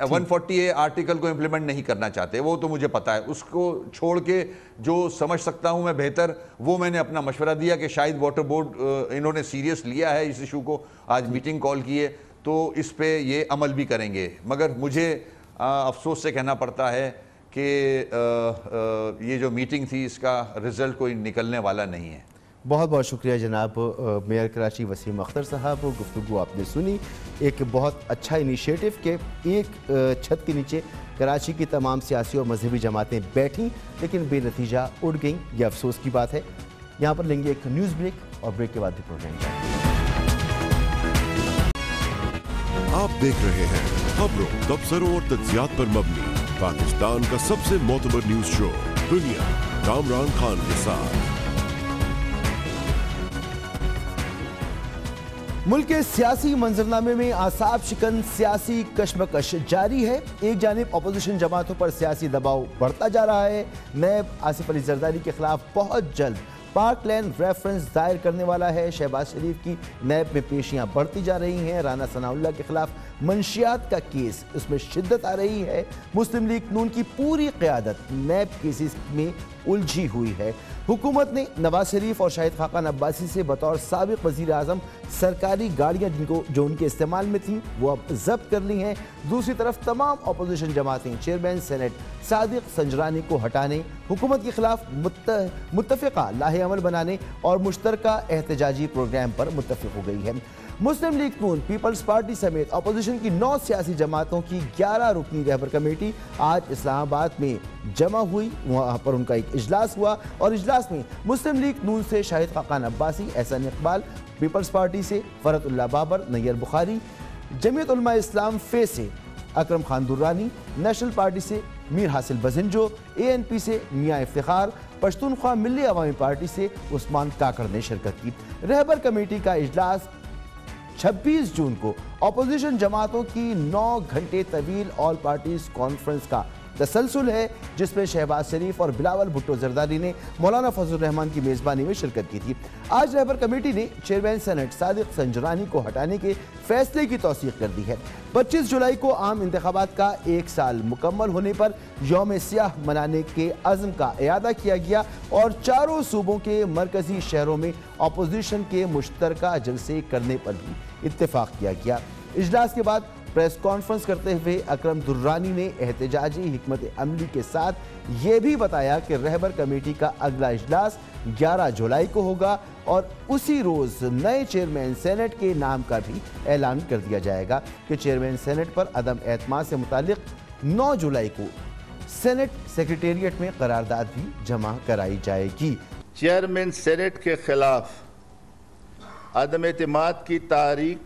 140A آرٹیکل کو امپلیمنٹ نہیں کرنا چاہتے. وہ تو مجھے پتا ہے. اس کو چھوڑ کے جو سمجھ سکتا ہوں میں بہتر, وہ میں نے اپنا مشورہ دیا کہ شاید واٹر بورڈ انہوں نے سیریس لیا ہے اس ایشو کو, آج میٹنگ کال کی ہے تو اس پہ یہ عمل بھی کریں گے. مگر مجھے افسوس سے کہنا پڑتا ہے کہ یہ جو میٹنگ تھی اس کا رزلٹ کوئی نکلنے والا نہیں ہے. بہت بہت شکریہ جناب میئر کراچی وسیم اختر صاحب. گفتگو آپ نے سنی, ایک بہت اچھا انیشیٹو کہ ایک چھت کے نیچے کراچی کی تمام سیاسی اور مذہبی جماعتیں بیٹھیں لیکن بے نتیجہ اڑ گئیں. یہ افسوس کی بات ہے. یہاں پر لیں گے ایک نیوز بریک اور بریک کے بعد بھی پروگرام جائیں. آپ دیکھ رہے ہیں خبروں, تبصروں اور تجزیات پر مبنی پاکستان کا سب سے معتبر نیوز شو دنیا, کامران خان کے ساتھ. ملک کے سیاسی منظرنامے میں اعصاب شکن سیاسی کشمکش جاری ہے. ایک جانب اپوزیشن جماعتوں پر سیاسی دباؤ بڑھتا جا رہا ہے. نیب آصف علی زرداری کے خلاف بہت جلد पार्क लैंड रेफरेंस दायर करने वाला है। शहबाज शरीफ की नैब में पेशियां बढ़ती जा रही हैं। राना सनाउल्लाह के खिलाफ मंशियात का केस, उसमें शिद्दत आ रही है। मुस्लिम लीग नून की पूरी क़यादत नैब केसेस में उलझी हुई है। हुकूमत ने नवाज शरीफ और शाहिद खाकान अब्बासी से बतौर साबिक वज़ीर आज़म सरकारी गाड़ियाँ जो उनके इस्तेमाल में थीं वो अब जब्त कर ली हैं। दूसरी तरफ तमाम अपोजिशन जमातें चेयरमैन सेनेट सादिक संजरानी को हटाने, हुकूमत के खिलाफ मुत्तफ़िक़ा लाहे अमल बनाने और मुश्तरका एहतजाजी प्रोग्राम पर मुत्तफ़िक़ हो गई है। मुस्लिम लीग नून, पीपल्स पार्टी समेत अपोजिशन की 9 सियासी जमातों की 11 रुकनी रहबर कमेटी आज इस्लामाबाद में जमा हुई। वहाँ पर उनका एक इजलास हुआ और इजलास में मुस्लिम लीग नून से शाहिद खाकान अब्बासी, एहसान इकबाल, पीपल्स पार्टी से फरतुल्लाह बाबर, नैयर बुखारी, जमीयत उलमा इस्लाम फे से अकरम खान दुर्रानी, नेशनल पार्टी से मीर हासिल बजिंजो, ANP से मियाँ इफ्तिखार, पश्तूनख्वा मिल्ली अवामी पार्टी से उस्मान काकड़ ने शिरकत की। रहबर कमेटी का इजलास 26 जून को अपोजिशन जमातों की 9 घंटे तवील ऑल पार्टीज कॉन्फ्रेंस का तसलसल है, जिसमें शहबाज शरीफ और बिलावल भुट्टो जरदारी ने मौलाना फजल रहमान की मेज़बानी में शिरकत की थी। आज रहबर कमेटी ने चेयरमैन सेनेट सादिक संजरानी को हटाने के फैसले की तौसीक कर दी है। 25 जुलाई को आम इंतखाबात का 1 साल मुकम्मल होने पर यौम सियाह मनाने के अज़्म का इयादा किया गया और चारों सूबों के मरकजी शहरों में अपोजिशन के मुश्तरका जलसे करने पर भी इत्तेफाक किया गया। इजलास के बाद प्रेस कॉन्फ्रेंस करते हुए अकरम दुर्रानी ने एहतजाजी हिकमत अमली के साथ ये भी बताया कि रहबर कमेटी का अगला इजलास 11 जुलाई को होगा और उसी रोज़ नए चेयरमैन सेनेट के नाम का भी ऐलान कर दिया जाएगा कि चेयरमैन सेनेट पर अदम एतमाद से मुतालिक 9 जुलाई को सेनेट सेक्रेटेरिएट में करारदाद भी जमा कराई जाएगी। चेयरमैन सेनेट के खिलाफ अदम एतमाद की तारीख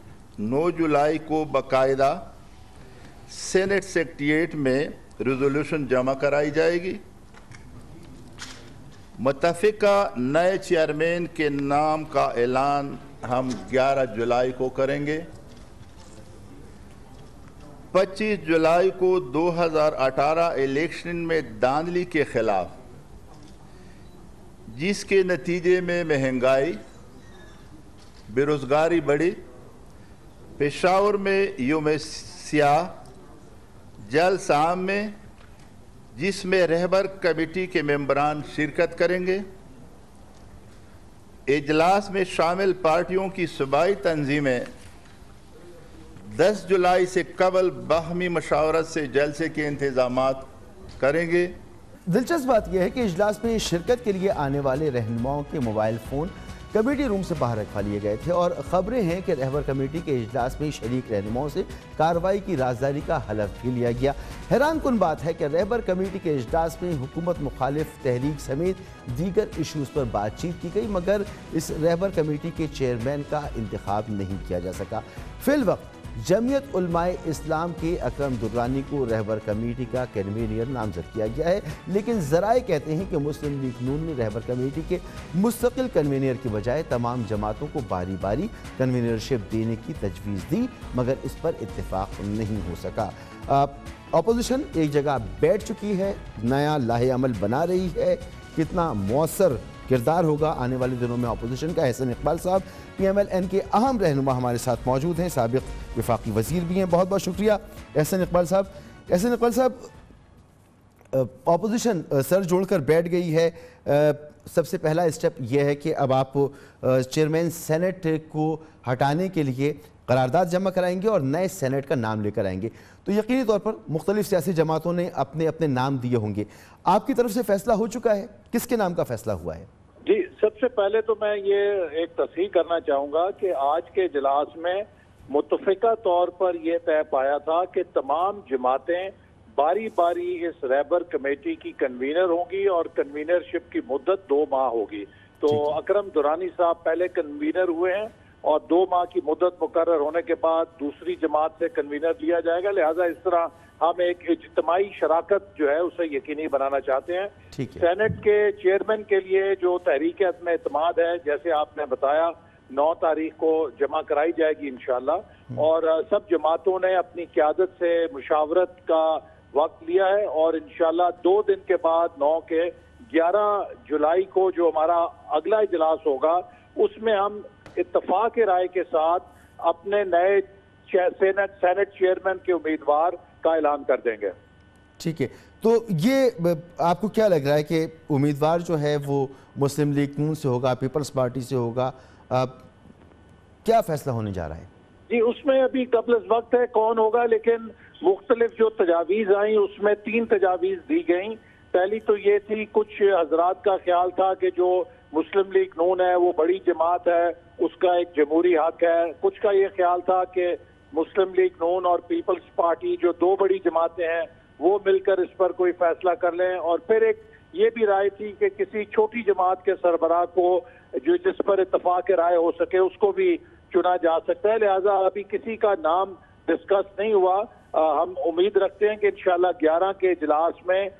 9 जुलाई को बाकायदा सेनेट सेक्रेटेरिएट में रिजोल्यूशन जमा कराई जाएगी। मुत्तफ़िका नए चेयरमैन के नाम का ऐलान हम 11 जुलाई को करेंगे। 25 जुलाई को 2018 इलेक्शन में धांधली के खिलाफ, जिसके नतीजे में महंगाई, बेरोजगारी बढ़ी, पेशावर में यौम सियाह, जलसाम में जिसमें रहबर कमेटी के मेंबरान शिरकत करेंगे। इजलास में शामिल पार्टियों की सूबाई तंजीमें 10 जुलाई से कबल बाहमी मशावरत से जलसे के इंतजामात करेंगे। दिलचस्प बात यह है कि इजलास में शिरकत के लिए आने वाले रहनुमाओं के मोबाइल फ़ोन कमेटी रूम से बाहर रखवा लिए गए थे और ख़बरें हैं कि रहबर कमेटी के इजलास में शरीक रहनुमाओं से कार्रवाई की राजदारी का हलफ भी लिया गया। हैरान कुन बात है कि रहबर कमेटी के इजलास में हुकूमत मुखालिफ तहरीक समेत दीगर इशूज़ पर बातचीत की गई, मगर इस रहबर कमेटी के चेयरमैन का इंतखाब नहीं किया जा सका। फिलवक्त जमीयत उलमाए इस्लाम के अकरम दुर्रानी को रहबर कमेटी का कन्वीनर नामजद किया गया है, लेकिन ज़राए कहते हैं कि मुस्लिम लीग नून ने रहबर कमेटी के मुस्तकिल कन्वीनर के बजाय तमाम जमातों को बारी बारी कन्वीनरशिप देने की तजवीज़ दी, मगर इस पर इत्तेफाक नहीं हो सका। अपोजिशन एक जगह बैठ चुकी है, नया लाहे अमल बना रही है। कितना मौसर किरदार होगा आने वाले दिनों में अपोजिशन का। एहसान इकबाल साहब PMLN के अहम रहनुमा हमारे साथ मौजूद हैं, साबिक वफाकी वज़ीर भी हैं। बहुत बहुत शुक्रिया एहसान इकबाल साहब। एहसान इकबाल साहब, अपोजिशन सर जोड़कर बैठ गई है। सबसे पहला स्टेप यह है कि अब आप चेयरमैन सेनेट को हटाने के लिए करारदाद जमा कराएंगे और नए सेनेट का नाम लेकर आएंगे, तो यकीनी तौर पर मुख्तलिफ सियासी जमातों ने अपने अपने नाम दिए होंगे। आपकी तरफ से फैसला हो चुका है, किसके नाम का फैसला हुआ है? जी, सबसे पहले तो मैं ये एक तस्हीह करना चाहूँगा कि आज के इजलास में मुत्तफ़िका तौर पर यह तय पाया था कि तमाम जमातें बारी बारी इस रहबर कमेटी की कन्वीनर होंगी और कन्वीनरशिप की मुद्दत 2 माह होगी। तो अकरम दुरानी साहब पहले कन्वीनर हुए हैं और 2 माह की मुद्दत मुकर्रर होने के बाद दूसरी जमात से कन्वीनर लिया जाएगा। लिहाजा इस तरह हम एक इज्तिमाई शराकत जो है उसे यकीनी बनाना चाहते हैं। सेनेट के चेयरमैन के लिए जो तहरीक अदम एतमाद है, जैसे आपने बताया, 9 तारीख को जमा कराई जाएगी इंशाल्लाह, और सब जमातों ने अपनी क़यादत से मुशावरत का वक्त लिया है और इंशाल्लाह 2 दिन के बाद 9 के 11 जुलाई को जो हमारा अगला इजलास होगा उसमें हम इत्तेफाक राय के साथ अपने नए सेनेट चेयरमैन के उम्मीदवार का ऐलान कर देंगे। ठीक है, तो ये आपको क्या लग रहा है कि उम्मीदवार जो है वो मुस्लिम लीग नून से होगा, पीपल्स पार्टी से होगा, क्या फैसला होने जा रहा है? जी, उसमें अभी कबल वक्त है कौन होगा, लेकिन मुख्तलिफ जो तजावीज़ आई उसमें 3 तजावीज़ दी गई। पहली तो ये थी, कुछ हजरात का ख्याल था कि जो मुस्लिम लीग नून है वो बड़ी जमात है, उसका एक जमहूरी हक है। कुछ का ये ख्याल था कि मुस्लिम लीग नून और पीपल्स पार्टी जो 2 बड़ी जमातें हैं वो मिलकर इस पर कोई फैसला कर लें। और फिर एक ये भी राय थी कि किसी छोटी जमात के सरबराह को जो जिस पर इत्तेफाक राय हो सके उसको भी चुना जा सकता है। लिहाजा अभी किसी का नाम डिस्कस नहीं हुआ। हम उम्मीद रखते हैं कि इंशाल्लाह 11 के इजलास में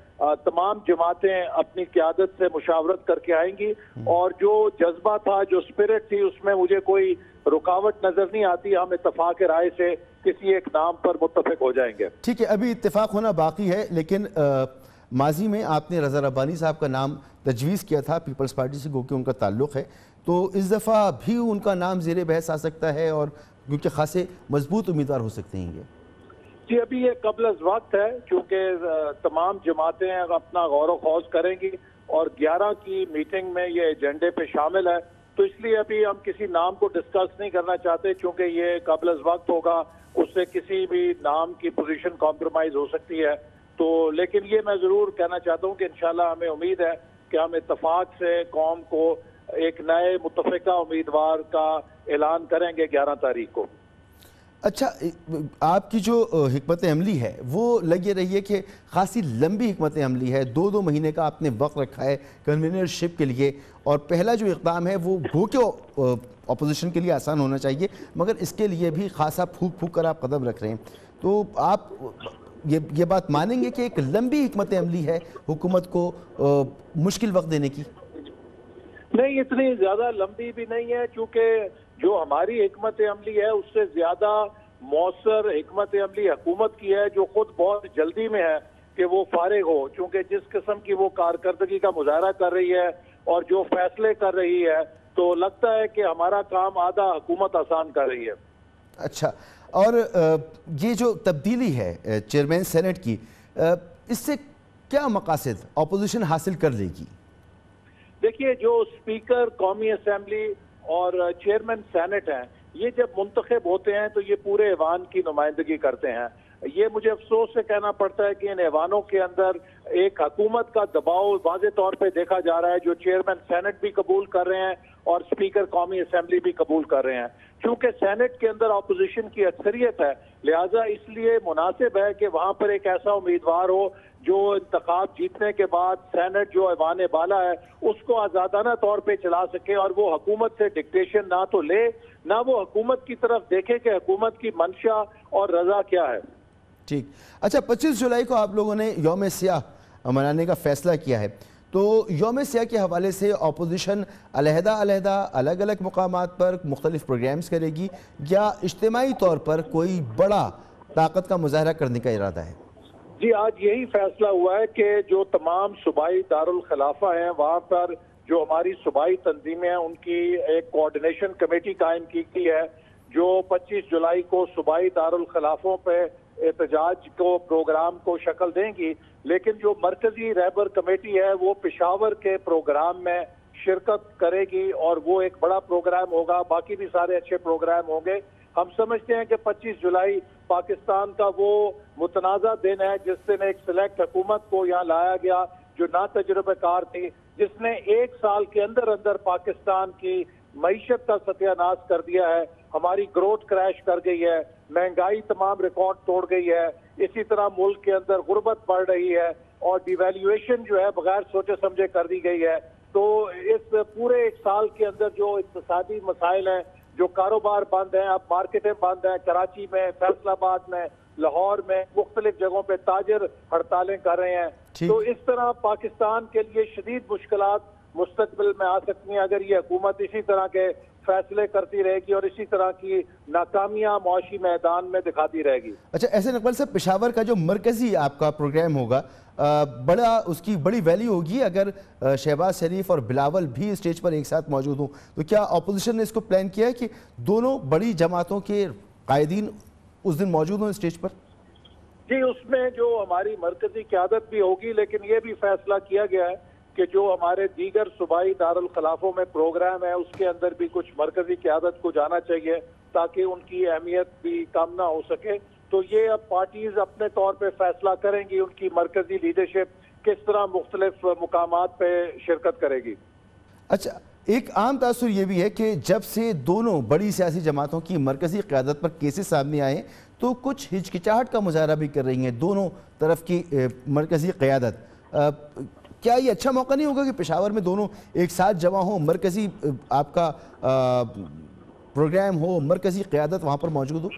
तमाम जमातें अपनी क़यादत से मुशावरत करके आएंगी और जो जज्बा था, जो स्पिरिट थी, उसमें मुझे कोई रुकावट नजर नहीं आती। हम इत्तेफाक राय से किसी एक नाम पर मुत्तफिक हो जाएंगे। ठीक है, अभी इत्तेफाक होना बाकी है, लेकिन माजी में आपने रज़ा रब्बानी साहब का नाम तजवीज़ किया था पीपल्स पार्टी से, क्योंकि उनका ताल्लुक़ है, तो इस दफ़ा भी उनका नाम ज़ेरे बहस आ सकता है और क्योंकि खासे मजबूत उम्मीदवार हो सकते हैं ये। जी, अभी ये कबल वक्त है क्योंकि तमाम जमातें अपना गौर खौज करेंगी और 11 की मीटिंग में ये एजेंडे पे शामिल है, तो इसलिए अभी हम किसी नाम को डिस्कस नहीं करना चाहते क्योंकि ये कबल वक्त होगा, उससे किसी भी नाम की पोजीशन कॉम्प्रोमाइज हो सकती है। तो लेकिन ये मैं ज़रूर कहना चाहता हूँ कि इंशाल्लाह हमें उम्मीद है कि हम इत्तेफाक से कौम को एक नए मुत्तफ़िका उम्मीदवार का ऐलान करेंगे 11 तारीख को। अच्छा, आपकी जो हिकमत अमली है वो लगी रही है कि खासी लंबी हिकमत अमली है, 2-2 महीने का आपने वक्त रखा है कन्वीनरशिप के लिए, और पहला जो इक़दाम है वो गो के अपोजिशन के लिए आसान होना चाहिए, मगर इसके लिए भी खासा फूक फूक कर आप कदम रख रहे हैं। तो आप ये बात मानेंगे कि एक लंबी हिकमत अमली है हुकूमत को मुश्किल वक्त देने की? नहीं, इतनी ज़्यादा लंबी भी नहीं है, चूँकि जो हमारी हिकमत अमली है उससे ज़्यादा मौसर हिकमत अमली हुकूमत की है, जो खुद बहुत जल्दी में है कि वो फारिग हो, चूँकि जिस किस्म की वो कारकर्दगी का मुजाहरा कर रही है और जो फैसले कर रही है, तो लगता है कि हमारा काम आधा हुकूमत आसान कर रही है। अच्छा, और ये जो तब्दीली है चेयरमैन सेनेट की, इससे क्या मकासद अपोजिशन हासिल कर लेगी? देखिए, जो स्पीकर कौमी असम्बली और चेयरमैन सेनेट हैं, ये जब मुंतखब होते हैं तो ये पूरे ऐवान की नुमाइंदगी करते हैं। ये मुझे अफसोस से कहना पड़ता है कि इन ऐवानों के अंदर एक हुकूमत का दबाव वाज़े तौर पे देखा जा रहा है, जो चेयरमैन सेनेट भी कबूल कर रहे हैं और स्पीकर कौमी असम्बली भी कबूल कर रहे हैं। क्योंकि सेनेट के अंदर अपोजिशन की अक्सरियत है, लिहाजा इसलिए मुनासिब है कि वहाँ पर एक ऐसा उम्मीदवार हो जो इंतखाब जीतने के बाद सेनेट जो ऐवान बाला है उसको आज़ादाना तौर पे चला सके और वो हुकूमत से डिक्टेशन ना तो ले, ना वो हुकूमत की तरफ देखे कि हुकूमत की मंशा और रजा क्या है। ठीक। अच्छा, 25 जुलाई को आप लोगों ने यौम सियाह मनाने का फैसला किया है, तो यौम सियाह के हवाले से अपोजिशन अलग अलग मुकामात पर मुख्तलिफ प्रोग्राम्स करेगी या इज्तिमाई तौर पर कोई बड़ा ताकत का मुजाहरा करने का इरादा है? जी, आज यही फैसला हुआ है कि जो तमाम सूबाई दारुल खिलाफा हैं वहाँ पर जो हमारी सूबाई तंजीमें हैं उनकी एक कोऑर्डिनेशन कमेटी कायम की गई है, जो 25 जुलाई को सूबाई दारुल खिलाफों पे एहतजाज को प्रोग्राम को शक्ल देंगी, लेकिन जो मरकजी रहबर कमेटी है वो पेशावर के प्रोग्राम में शिरकत करेगी और वो एक बड़ा प्रोग्राम होगा, बाकी भी सारे अच्छे प्रोग्राम होंगे। हम समझते हैं कि 25 जुलाई पाकिस्तान का वो मुतनाज़ा दिन है जिस दिन एक सिलेक्ट हुकूमत को यहाँ लाया गया जो ना तजुर्बेकार थी, जिसने 1 साल के अंदर अंदर पाकिस्तान की मईशत का सत्यानाश कर दिया है, हमारी ग्रोथ क्रैश कर गई है, महंगाई तमाम रिकॉर्ड तोड़ गई है, इसी तरह मुल्क के अंदर गुर्बत बढ़ रही है और डिवैल्यूएशन जो है बगैर सोचे समझे कर दी गई है। तो इस पूरे 1 साल के अंदर जो इक्तिसादी मसाइल हैं, जो कारोबार बंद हैं, अब मार्केटें बंद हैं, कराची में, फैसलाबाद में, लाहौर में, मुख्तलिफ जगहों पे ताजिर हड़तालें कर रहे हैं, तो इस तरह पाकिस्तान के लिए शदीद मुश्किलात मुस्तकबिल में आ सकती हैं अगर ये हुकूमत इसी तरह के फैसले करती रहेगी और इसी तरह की नाकामियां मुआशी मैदान में दिखाती रहेगी। अच्छा एहसन इकबाल साहब, पेशावर का जो मरकजी आपका प्रोग्राम होगा उसकी बड़ी वैल्यू होगी अगर शहबाज शरीफ और बिलावल भी स्टेज पर एक साथ मौजूद हों, तो क्या अपोजिशन ने इसको प्लान किया है कि दोनों बड़ी जमातों के कायदीन उस दिन मौजूद हों स्टेज पर? जी, उसमें जो हमारी मरकजी क़यादत भी होगी, लेकिन ये भी फैसला किया गया है कि जो हमारे दीगर सूबाई दारुल खिलाफों में प्रोग्राम है उसके अंदर भी कुछ मरकजी क़यादत को जाना चाहिए ताकि उनकी अहमियत भी कम ना हो सके। तो ये अब पार्टीज अपने तौर पे फैसला करेंगी उनकी मरकजी लीडरशिप किस तरह मुख्तलिफ मुकामात पे शिरकत करेगी। अच्छा, एक आम तासुर ये भी है कि जब से दोनों बड़ी सियासी जमातों की मरकजी क़यादत पर केसेस सामने आए तो कुछ हिचकिचाहट का मुजाहरा भी कर रही हैं दोनों तरफ की मरकजी क़यादत। क्या ये अच्छा मौका नहीं होगा कि पेशावर में दोनों एक साथ जमा हो, मरकजी आपका प्रोग्राम हो, मरकजी क़यादत वहाँ पर मौजूद हो?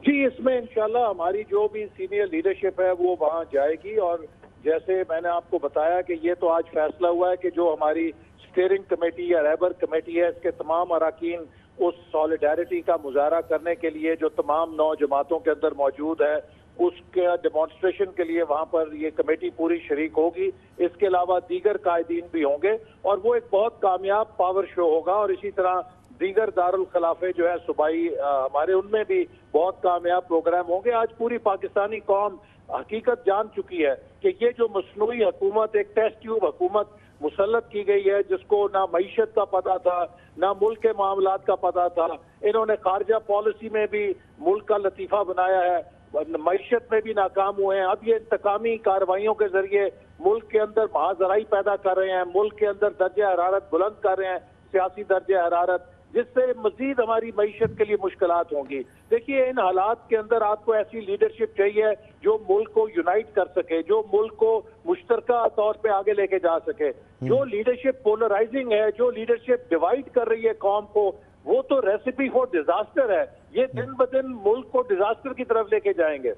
जी, इसमें इंशाल्लाह हमारी जो भी सीनियर लीडरशिप है वो वहाँ जाएगी और जैसे मैंने आपको बताया कि ये तो आज फैसला हुआ है कि जो हमारी स्टीयरिंग कमेटी या रहबर कमेटी है इसके तमाम अराकीन उस सॉलिडारिटी का मुजाहरा करने के लिए जो तमाम 9 जमातों के अंदर मौजूद है उसके डेमोन्स्ट्रेशन के लिए वहाँ पर ये कमेटी पूरी शरीक होगी। इसके अलावा दीगर कायदीन भी होंगे और वो एक बहुत कामयाब पावर शो होगा और इसी तरह दीगर दारुल खिलाफे जो है सूबाई हमारे उनमें भी बहुत कामयाब प्रोग्राम होंगे। आज पूरी पाकिस्तानी कौम हकीकत जान चुकी है कि ये जो मसनूई हुकूमत, एक टेस्ट ट्यूब हुकूमत मुसल्लत की गई है जिसको ना मईशत का पता था ना मुल्क के मामलात का पता था, इन्होंने खारजा पॉलिसी में भी मुल्क का लतीफ़ा बनाया है, मईशत में भी नाकाम हुए हैं। अब ये इंतकामी कार्रवाइयों के जरिए मुल्क के अंदर महाजराई पैदा कर रहे हैं, मुल्क के अंदर दर्जा हरारत बुलंद कर रहे हैं, सियासी दर्जा हरारत, जिससे मजीद हमारी मईशत के लिए मुश्किलात होंगी। देखिए, इन हालात के अंदर आपको ऐसी लीडरशिप चाहिए जो मुल्क को यूनाइट कर सके, जो मुल्क को मुश्तरका तौर पे आगे लेके जा सके। जो लीडरशिप पोलराइजिंग है, जो लीडरशिप डिवाइड कर रही है कौम को, वो तो रेसिपी फॉर डिजास्टर है। ये दिन ब दिन मुल्क को डिजास्टर की तरफ लेके जाएंगे।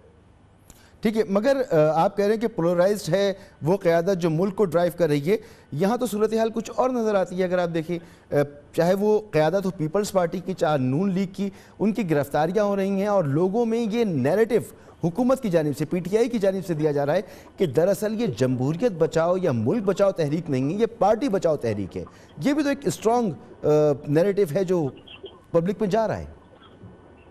ठीक है, मगर आप कह रहे हैं कि पोलराइज्ड है वो क़यादत जो मुल्क को ड्राइव कर रही है, यहाँ तो सूरत हाल कुछ और नज़र आती है। अगर आप देखें, चाहे वो क़यादत हो पीपल्स पार्टी की, चाहे नून लीग की, उनकी गिरफ्तारियाँ हो रही हैं और लोगों में ये नैरेटिव हुकूमत की जानिब से, PTI की जानिब से दिया जा रहा है कि दरअसल ये जमहूरियत बचाओ या मुल्क बचाओ तहरीक नहीं है, ये पार्टी बचाओ तहरीक है। ये भी तो एक स्ट्रॉन्ग नैरेटिव है जो पब्लिक में जा रहा है।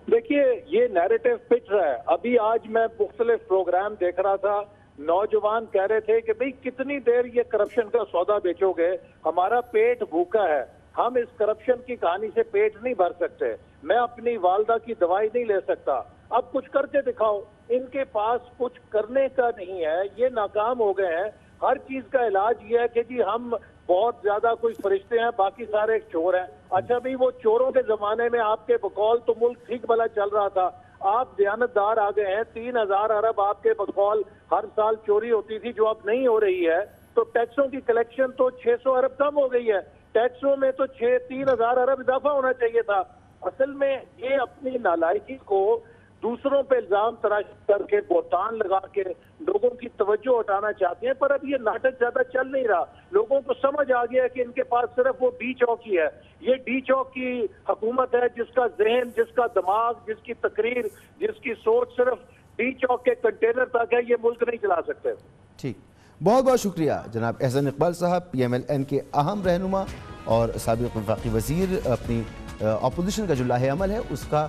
देखिए, ये नैरेटिव पिच रहा है। अभी आज मैं मुख्तलिफ प्रोग्राम देख रहा था, नौजवान कह रहे थे कि भाई कितनी देर ये करप्शन का सौदा बेचोगे, हमारा पेट भूखा है, हम इस करप्शन की कहानी से पेट नहीं भर सकते, मैं अपनी वालदा की दवाई नहीं ले सकता, अब कुछ करके दिखाओ। इनके पास कुछ करने का नहीं है, ये नाकाम हो गए हैं। हर चीज का इलाज ये है कि जी हम बहुत ज्यादा कोई फरिश्ते हैं, बाकी सारे एक चोर हैं। अच्छा भाई, वो चोरों के जमाने में आपके बकौल तो मुल्क ठीक भला चल रहा था, आप दयानतदार आ गए हैं। 3000 अरब आपके बकौल हर साल चोरी होती थी जो अब नहीं हो रही है, तो टैक्सों की कलेक्शन तो 600 अरब कम हो गई है। टैक्सों में तो 3000 अरब इजाफा होना चाहिए था। असल में ये अपनी नालायकी को दूसरों पे इल्जाम तराश करके बोतान लगा के लोगों की तवज्जो हटाना चाहते हैं, पर अब ये नाटक ज्यादा चल नहीं रहा। लोगों को समझ आ गया कि इनके पास सिर्फ वो डी चौक ही है। ये डी चौक की हुकूमत है जिसका जहन, जिसका दिमाग, जिसकी तकरीर, जिसकी सोच सिर्फ डी चौक के कंटेनर तक है। ये मुल्क नहीं चला सकते। ठीक, बहुत बहुत शुक्रिया जनाब एहसन इकबाल साहब, PMLN के अहम रहनुमा और साबिक वफाकी वज़ीर। अपनी अपोजिशन का जो लाहे अमल है उसका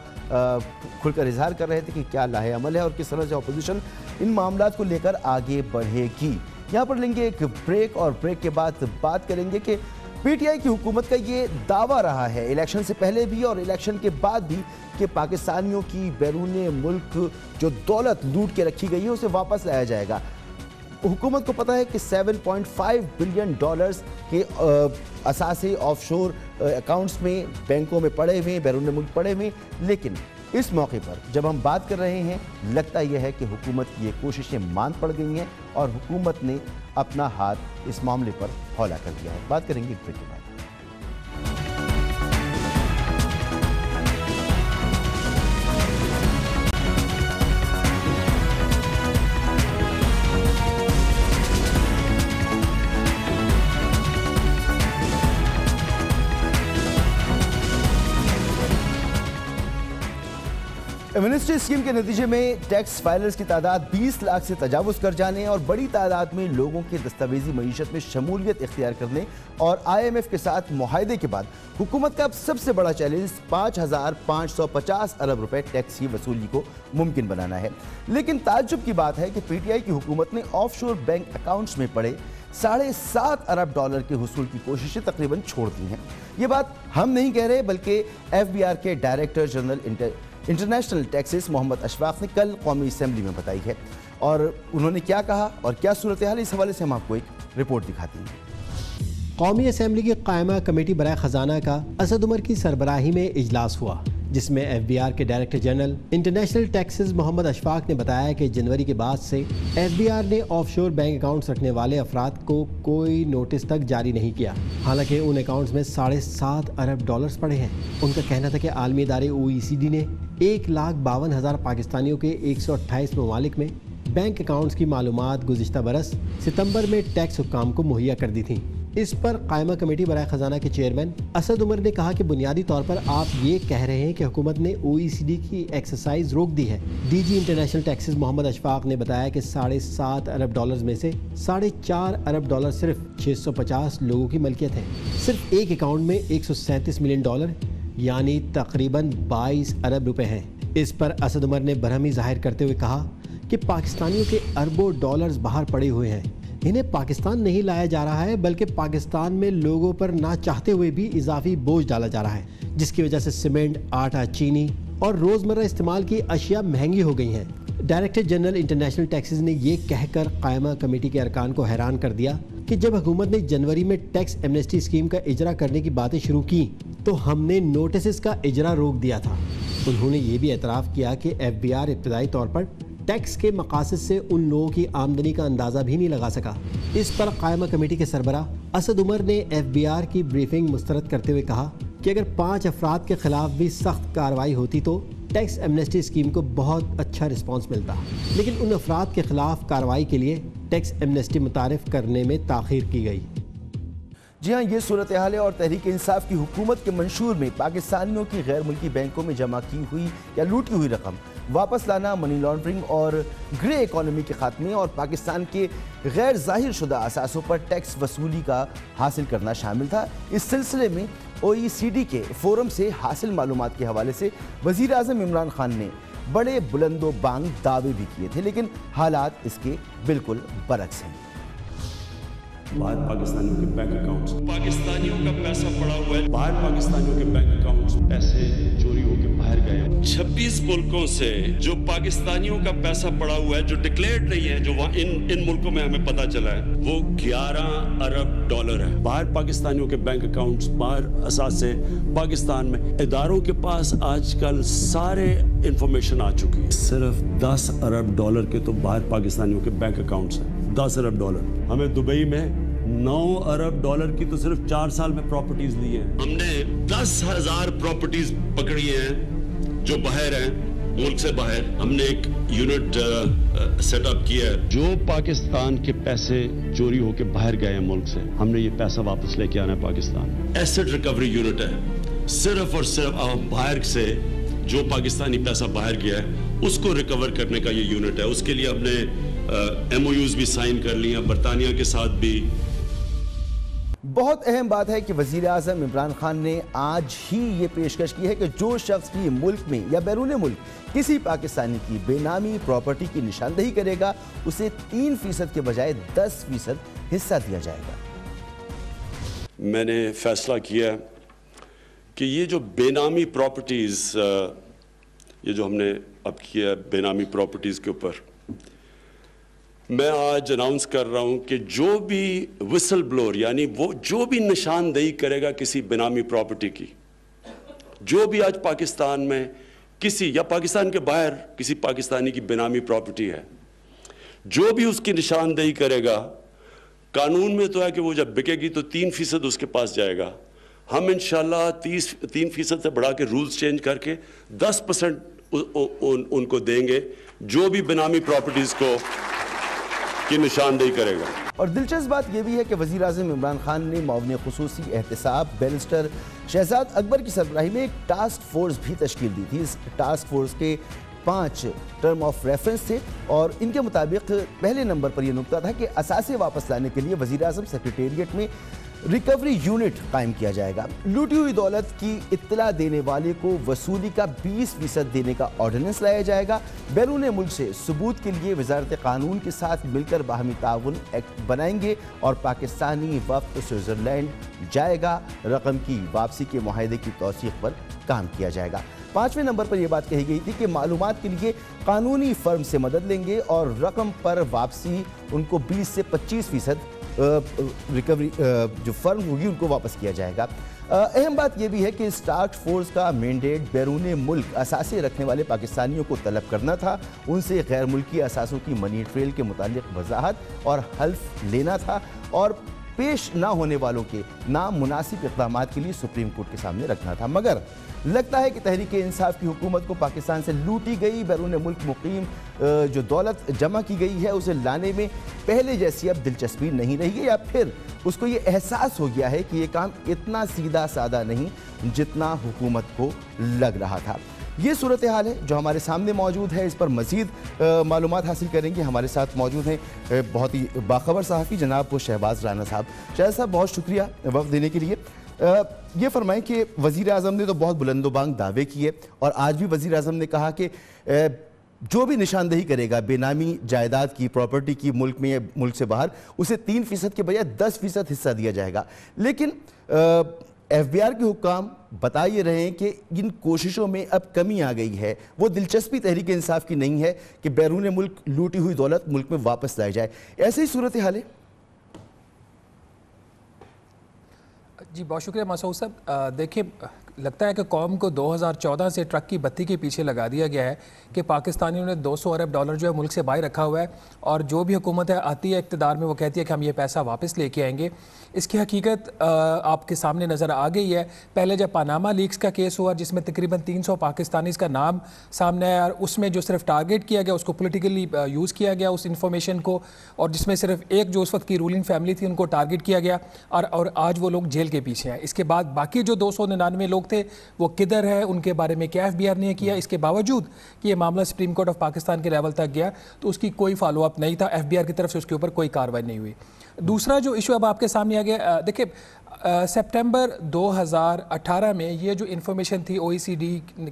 खुलकर इजहार कर रहे थे कि क्या लाहे अमल है और किस तरह से अपोजिशन इन मामलात को लेकर आगे बढ़ेगी। यहाँ पर लेंगे एक ब्रेक और ब्रेक के बाद बात करेंगे कि PTI की हुकूमत का ये दावा रहा है इलेक्शन से पहले भी और इलेक्शन के बाद भी कि पाकिस्तानियों की बैरून मुल्क जो दौलत लूट के रखी गई है उसे वापस लाया जाएगा। हुकूमत को पता है कि $7.5 बिलियन के असासे ऑफशोर अकाउंट्स में बैंकों में पड़े हुए, बैरून मुल्क पड़े हुए, लेकिन इस मौके पर जब हम बात कर रहे हैं लगता यह है कि हुकूमत की ये कोशिशें मांद पड़ गई हैं और हुकूमत ने अपना हाथ इस मामले पर हौला कर दिया है। बात करेंगे ब्रेक के बाद। एमनेस्टी स्कीम के नतीजे में टैक्स फाइलर्स की तादाद 20 लाख से तजावुज कर जाने और बड़ी तादाद में लोगों के दस्तावेजी मईशत में शमूलियत इख्तियार करने और IMF के साथ मुआहदे के बाद हुकूमत का सबसे बड़ा चैलेंज 5,550 अरब रुपए टैक्स की वसूली को मुमकिन बनाना है। लेकिन ताज्जुब की बात है कि PTI की हुकूमत ने ऑफशोर बैंक अकाउंट्स में पड़े 7.5 अरब डॉलर के हुसूल की कोशिशें तकरीबन छोड़ दी हैं। ये बात हम नहीं कह रहे, बल्कि FBR के director general international taxes Mohammad Ashfaq ने कल कौमी असेंबली में बताई है। और उन्होंने क्या कहा और क्या सूरत हाल, इस हवाले से हम आपको एक रिपोर्ट दिखाती हैं। कौमी असेंबली की कायमा कमेटी बराए खजाना का असद उमर की सरबराही में इजलास हुआ, जिसमें FBR के director general international taxes Mohammad Ashfaq ने बताया कि जनवरी के बाद से FBR ने ऑफशोर बैंक अकाउंट्स रखने वाले अफराद को कोई नोटिस तक जारी नहीं किया। हालांकि उन अकाउंट्स में 7.5 अरब डॉलर्स पड़े हैं। उनका कहना था कि आलमी इदारे OECD ने 1,52,000 पाकिस्तानियों के 128 ममालिक में बैंक अकाउंट्स की मालूमात गुज़िश्ता बरस सितंबर में टैक्स हुक्काम को मुहैया कर दी थी। इस पर कायमा कमेटी बराए खजाना के चेयरमैन असद उमर ने कहा कि बुनियादी तौर पर आप ये कह रहे हैं कि हुकूमत ने OECD की एक्सरसाइज रोक दी है। DG international taxes Mohammad Ashfaq ने बताया कि 7.5 अरब डॉलर्स में से 4.5 अरब डॉलर सिर्फ 650 लोगों की मलकियत है। सिर्फ एक अकाउंट में 137 मिलियन डॉलर यानी तकरीबन 22 अरब रुपए हैं। इस पर असद उमर ने बरहमी जाहिर करते हुए कहा कि पाकिस्तानियों के अरबों डॉलर्स बाहर पड़े हुए हैं। इन्हें पाकिस्तान नहीं लाया जा रहा है, बल्कि पाकिस्तान में लोगों पर ना चाहते हुए भी इजाफी बोझ डाला जा रहा है, जिसकी वजह से सीमेंट, आटा, चीनी और रोज़मर्रा इस्तेमाल की अशिया महंगी हो गई हैं। डायरेक्टर जनरल इंटरनेशनल टैक्सेस ने ये कहकर कायमा कमेटी के अरकान को हैरान कर दिया कि जब हुकूमत ने जनवरी में टैक्स एमनेस्टी स्कीम का इजरा करने की बातें शुरू की तो हमने नोटिस का इजरा रोक दिया था। उन्होंने ये भी एतराफ़ किया कि FBR इब्तदाई तौर पर टैक्स के मकासद से उन लोगों की आमदनी का अंदाज़ा भी नहीं लगा सका। इस पर कायमा कमेटी के सरबराह असद उमर ने FBR की ब्रीफिंग मुस्तरद करते हुए कहा कि अगर 5 अफराद के खिलाफ भी सख्त कार्रवाई होती तो टैक्स एमनेस्टी स्कीम को बहुत अच्छा रिस्पांस मिलता, लेकिन उन अफराद के खिलाफ कार्रवाई के लिए टैक्स एमनेस्टी मुतारिफ करने में ताख़ीर की गई। जी हाँ, ये सूरत हाल है और तहरीक इंसाफ की हुकूमत के मंशूर में पाकिस्तानियों की गैर मुल्की बैंकों में जमा की हुई या लूटी हुई रकम वापस लाना, मनी लॉन्ड्रिंग और ग्रे इकॉनमी के खात्मे और पाकिस्तान के गैर ज़ाहिर शुदा असासों पर टैक्स वसूली का हासिल करना शामिल था। इस सिलसिले में OECD के फोरम से हासिल मालूमात के हवाले से वज़ीर आज़म इमरान खान ने बड़े बुलंदो बांग दावे भी किए थे, लेकिन हालात इसके बिल्कुल बरक्स हैं। बाहर पाकिस्तानियों के बैंक अकाउंट्स, पाकिस्तानियों का पैसा पड़ा हुआ है बाहर, पाकिस्तानियों के बैंक अकाउंट्स पैसे चोरी होकर बाहर गए। 26 मुल्कों से जो पाकिस्तानियों का पैसा पड़ा हुआ है, जो डिक्लेयर्ड नहीं है, जो वहाँ इन मुल्कों में हमें पता चला है, वो 11 अरब डॉलर है। बाहर पाकिस्तानियों के बैंक अकाउंट्स, बाहर असास से पाकिस्तान में इदारों के पास आजकल सारे इंफॉर्मेशन आ चुकी है। सिर्फ 10 अरब डॉलर के तो बाहर पाकिस्तानियों के बैंक अकाउंट्स हैं। 10 अरब डॉलर। हमें दुबई में 9 अरब डॉलर की तो सिर्फ 4 साल में प्रॉपर्टीज ली है। हमने 10,000 प्रॉपर्टीज पकड़ी हैं जो बाहर हैं, मुल्क से बाहर। हमने एक यूनिट सेटअप किया है। जो पाकिस्तान के पैसे चोरी होके बाहर गए हैं मुल्क से, हमने ये पैसा वापस लेके आना है पाकिस्तान। एसेट रिकवरी यूनिट है। सिर्फ और सिर्फ बाहर से जो पाकिस्तानी पैसा बाहर गया है उसको रिकवर करने का ये यूनिट है। उसके लिए हमने MOUs भी साइन कर लिया बरतानिया के साथ भी। बहुत अहम बात है कि वज़ीर आज़म इमरान खान ने आज ही ये पेशकश की है कि जो शख्स भी मुल्क में या बैरून मुल्क किसी पाकिस्तानी की बेनामी प्रॉपर्टी की निशानदही करेगा उसे 3% के बजाय 10% हिस्सा दिया जाएगा। मैंने फैसला किया कि ये जो बेनामी प्रॉपर्टीज़, ये जो हमने अब किया बेनामी प्रॉपर्टीज़ के ऊपर, मैं आज अनाउंस कर रहा हूं कि जो भी विसल ब्लोअर यानी वो जो भी निशानदेही करेगा किसी बेनामी प्रॉपर्टी की, जो भी आज पाकिस्तान में किसी या पाकिस्तान के बाहर किसी पाकिस्तानी की बेनामी प्रॉपर्टी है, जो भी उसकी निशानदेही करेगा, कानून में तो है कि वो जब बिकेगी तो 3% उसके पास जाएगा। हम इंशाल्लाह 3% से बढ़ा के रूल्स चेंज करके 10% उनको देंगे जो भी बेनामी प्रॉपर्टीज को की निशानदेही करेगा। और दिलचस्प बात यह भी है कि वज़ीर आज़म इमरान खान ने मुआविन खुसूसी एहतसाब बैरिस्टर शहजाद अकबर की सरबराही में एक टास्क फोर्स भी तश्कील दी थी। इस टास्क फोर्स के 5 टर्म ऑफ रेफरेंस थे और इनके मुताबिक पहले नंबर पर यह नुकता था कि असासे वापस लाने के लिए वज़ीर-ए-आज़म सेक्रेटेरिएट में रिकवरी यूनिट कायम किया जाएगा। लूटी हुई दौलत की इत्तला देने वाले को वसूली का 20% देने का ऑर्डिनेंस लाया जाएगा। बैरून मुल्क से सबूत के लिए वजारत कानून के साथ मिलकर बाहमी ताउन एक्ट बनाएंगे और पाकिस्तानी वफ्द स्विट्ज़रलैंड जाएगा। रकम की वापसी के मुआहदे की तौसीक़ पर काम किया जाएगा। 5वें नंबर पर यह बात कही गई थी कि मालूमात के लिए कानूनी फर्म से मदद लेंगे और रकम पर वापसी उनको 20 से 25% रिकवरी जो फर्म होगी उनको वापस किया जाएगा। अहम बात यह भी है कि इस टास्क फोर्स का मैंडेट बैरून मुल्क असासे रखने वाले पाकिस्तानियों को तलब करना था, उनसे गैर मुल्की असासों की मनी ट्रेल के मुतालिक वजाहत और हल्फ लेना था और पेश ना होने वालों के नाम मुनासिब इक़दाम के लिए सुप्रीम कोर्ट के सामने रखना था। मगर लगता है कि तहरीक इंसाफ की हुकूमत को पाकिस्तान से लूटी गई बैरून मुल्क मुकीम जो दौलत जमा की गई है उसे लाने में पहले जैसी अब दिलचस्पी नहीं रही है, या फिर उसको ये एहसास हो गया है कि ये काम इतना सीधा साधा नहीं जितना हुकूमत को लग रहा था। ये सूरत हाल है जो हमारे सामने मौजूद है। इस पर मज़ीद मालूमात हासिल करेंगे। हमारे साथ मौजूद हैं बहुत ही बाखबर सहाफ़ी जनाब शहबाज राना साहब। शहबाज साहब, बहुत शुक्रिया वक्त देने के लिए। ये फरमाएं कि वज़ीर-ए-आज़म ने तो बहुत बुलंदोबांग दावे किए और आज भी वज़ीर-ए-आज़म ने कहा कि जो भी निशानदेही करेगा बेनामी जायदाद की, प्रॉपर्टी की, मुल्क में या मुल्क से बाहर, उसे 3% के बजाय 10% हिस्सा दिया जाएगा। लेकिन FBI के हुक्काम बता ये रहे हैं कि इन कोशिशों में अब कमी आ गई है। वो दिलचस्पी तहरीक इंसाफ की नहीं है कि बैरून मुल्क लूटी हुई दौलत मुल्क में वापस लाई जाए। ऐसे ही सूरत हाल है। जी बहुत शुक्रिया मसूद साहब। देखिए, लगता है कि कौम को 2014 से ट्रक की बत्ती के पीछे लगा दिया गया है कि पाकिस्तानियों ने 200 अरब डॉलर जो है मुल्क से बाहर रखा हुआ है और जो भी हुकूमत है आती है इक़्तिदार में वो कहती है कि हम ये पैसा वापस लेके आएंगे। इसकी हकीकत आपके सामने नज़र आ गई है। पहले जब पनामा लीक्स का केस हुआ जिसमें तकरीबन 300 पाकिस्तानीज़ का नाम सामने आया और उसमें जो सिर्फ टारगेट किया गया उसको पॉलिटिकली यूज़ किया गया उस इन्फॉर्मेशन को, और जिसमें सिर्फ एक जो उस वक्त की रूलिंग फैमिली थी उनको टारगेट किया गया और आज वो लोग जेल के पीछे हैं। इसके बाद बाकी जो 299 लोग थे वो किधर है, उनके बारे में क्या FBI ने किया? इसके बावजूद कि ये मामला सुप्रीम कोर्ट ऑफ पाकिस्तान के लेवल तक गया तो उसकी कोई फॉलो अप नहीं था। FBI की तरफ से उसके ऊपर कोई कार्रवाई नहीं हुई। दूसरा जो इशू अब आपके सामने आ गया, देखिए सितंबर 2018 में ये जो इन्फॉर्मेशन थी OECD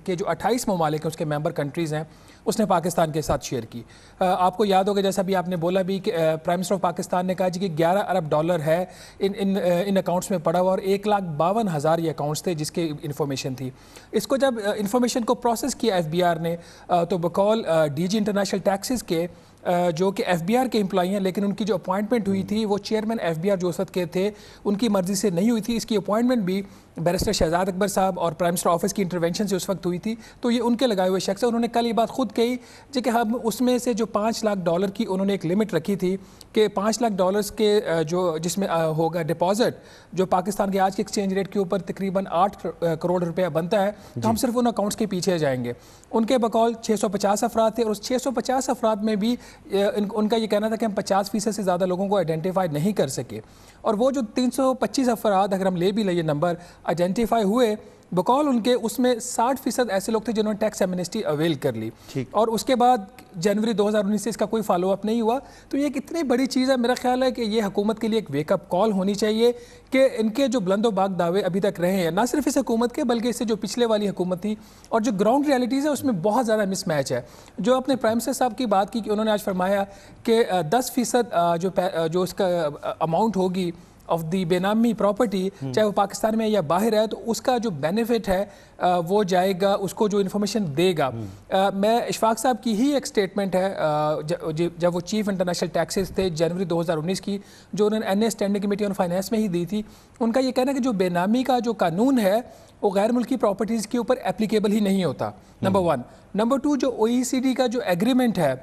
के जो 28 ममालिक हैं उसके मेंबर कंट्रीज़ हैं उसने पाकिस्तान के साथ शेयर की। आपको याद होगा जैसा भी आपने बोला भी कि प्राइम मिनिस्टर ऑफ पाकिस्तान ने कहा जी कि 11 अरब डॉलर है इन अकाउंट्स में पड़ा हुआ और 1,52,000 ये अकाउंट्स थे जिसके इन्फॉर्मेशन थी। इसको जब इन्फॉर्मेशन को प्रोसेस किया FBI ने तो बकौल DG इंटरनेशनल टैक्सेस के जो कि FBI के एम्प्लॉई हैं, लेकिन उनकी जो अपॉइंटमेंट हुई थी वो चेयरमैन FBI जो उस वक्त के थे उनकी मर्जी से नहीं हुई थी। इसकी अपॉइंटमेंट भी बैरिस्टर शहजाद अकबर साहब और प्राइम मिनिस्टर ऑफिस की इंटरवेंशन से उस वक्त हुई थी। तो ये उनके लगाए हुए शख्स है। उन्होंने कल ये बात खुद कही जी कि हम उसमें से जो 5 लाख डॉलर की उन्होंने एक लिमिट रखी थी कि 5 लाख डॉलर्स के जो जिसमें होगा डिपॉजिट जो पाकिस्तान के आज के एक्सचेंज रेट के ऊपर तकरीबन 8 करोड़ रुपया बनता है, तो हम सिर्फ उन अकाउंट्स के पीछे जाएंगे। उनके बकौल 650 अफराद थे और उस 650 अफराद में भी उनका ये कहना था कि हम 50% से ज़्यादा लोगों को आइडेंटिफाई नहीं कर सके। और वो जो 325 अफराद अगर हम ले भी लें नंबर आइडेंटिफाई हुए बकौल उनके, उसमें 60% ऐसे लोग थे जिन्होंने टैक्स एमनेस्टी अवेल कर ली। और उसके बाद जनवरी 2019 से इसका कोई फॉलो अप नहीं हुआ। तो ये एक इतनी बड़ी चीज़ है, मेरा ख्याल है कि ये हुकूमत के लिए एक वेकअप कॉल होनी चाहिए कि इनके जो बुलंदोबाग दावे अभी तक रहे हैं ना सिर्फ इस हुकूमत के बल्कि इससे जो पिछले वाली हुकूमत थी और जो ग्राउंड रियलिटीज़ है उसमें बहुत ज़्यादा मिसमैच है। जो अपने प्राइम मिनिस्टर साहब की बात की कि उन्होंने आज फरमाया कि 10% जो उसका अमाउंट होगी ऑफ दी बेनामी प्रॉपर्टी चाहे वो पाकिस्तान में या बाहर है तो उसका जो बेनिफिट है वो जाएगा उसको जो इन्फॉर्मेशन देगा। मैं इशफाक साहब की ही एक स्टेटमेंट है जब वो चीफ इंटरनेशनल टैक्सेस थे जनवरी 2019 की, जो उन्होंने NA standing committee on finance में ही दी थी। उनका ये कहना है कि जो बेनामी का जो कानून है वो गैर मुल्की प्रॉपर्टीज़ के ऊपर एप्लीकेबल ही नहीं होता, नंबर 1। नंबर 2, जो OECD का जो एग्रीमेंट है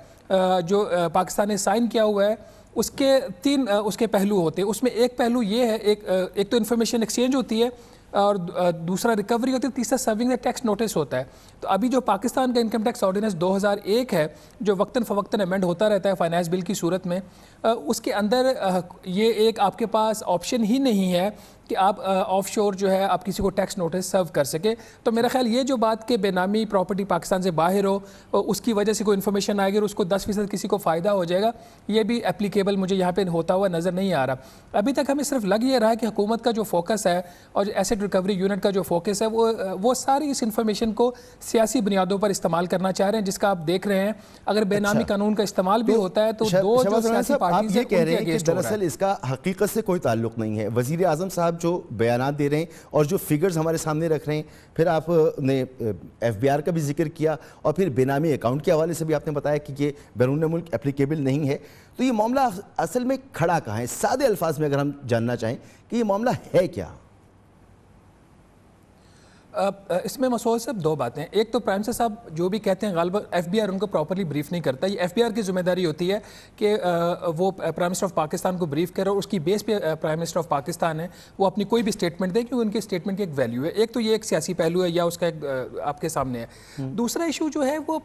जो पाकिस्तान ने साइन किया हुआ है उसके 3 उसके पहलू होते हैं। उसमें एक पहलू ये है, एक तो इन्फॉर्मेशन एक्सचेंज होती है और दूसरा रिकवरी होती है, तीसरा सर्विंग द टैक्स नोटिस होता है। तो अभी जो पाकिस्तान का इनकम टैक्स ऑर्डिनेंस 2001 है जो वक्तन फ़वक्तन अमेंड होता रहता है फाइनेंस बिल की सूरत में, उसके अंदर ये एक आपके पास ऑप्शन ही नहीं है کہ آپ آف شور جو ہے آپ کسی کو ٹیکس نوٹس سرو کر سکے. تو میرا خیال یہ جو بات کہ بے نامی پراپرٹی پاکستان سے باہر ہو اس کی وجہ سے کوئی انفارمیشن آئے گی اور اس کو 10% کسی کو فائدہ ہو جائے گا, یہ بھی اپلیکیبل مجھے یہاں پہ ہوتا ہوا نظر نہیں آ رہا. ابھی تک ہمیں صرف لگ یہ رہا ہے کہ حکومت کا جو فوکس ہے اور ایسٹ ریکوری یونٹ کا جو فوکس ہے وہ ساری اس انفارمیشن کو سیاسی بنیادوں پر استعمال کرنا چاہ رہے ہیں, جس کا آپ دیکھ رہے ہیں اگر بے نامی قانون کا استعمال بھی ہوتا ہے تو دو جو سیاسی پارٹیز ہیں ان کے اگینسٹ ہو رہا ہے. دراصل اس کا حقیقت سے کوئی تعلق نہیں ہے. وزیر اعظم صاحب جو بیانات دے رہے ہیں اور جو فگرز ہمارے سامنے رکھ رہے ہیں, پھر آپ نے ایف بی آر کا بھی ذکر کیا اور پھر بے نامی اکاؤنٹ کے حوالے سے بھی آپ نے بتایا کہ یہ بیرون ملک اپلیکیبل نہیں ہے. تو یہ معاملہ اصل میں کھڑا کہاں ہے؟ سادے الفاظ میں اگر ہم جاننا چاہیں کہ یہ معاملہ ہے کیا؟ اس میں مسعود صاحب دو باتیں ہیں. ایک تو پرائم منسٹر صاحب جو بھی کہتے ہیں غالباً ایف بی آر ان کو پراپرلی بریف نہیں کرتا. یہ ایف بی آر کی ذمہ داری ہوتی ہے کہ وہ پرائم منسٹر آف پاکستان کو بریف کرے اور اس کی بیس پہ پرائم منسٹر آف پاکستان ہے وہ اپنی کوئی بھی اسٹیٹمنٹ دے کیونکہ ان کی اسٹیٹمنٹ کی ایک ویلیو ہے. ایک تو یہ ایک سیاسی پہلو ہے یا اس کا ایک آپ کے سامنے ہے. دوسرا ایشو جو ہے وہ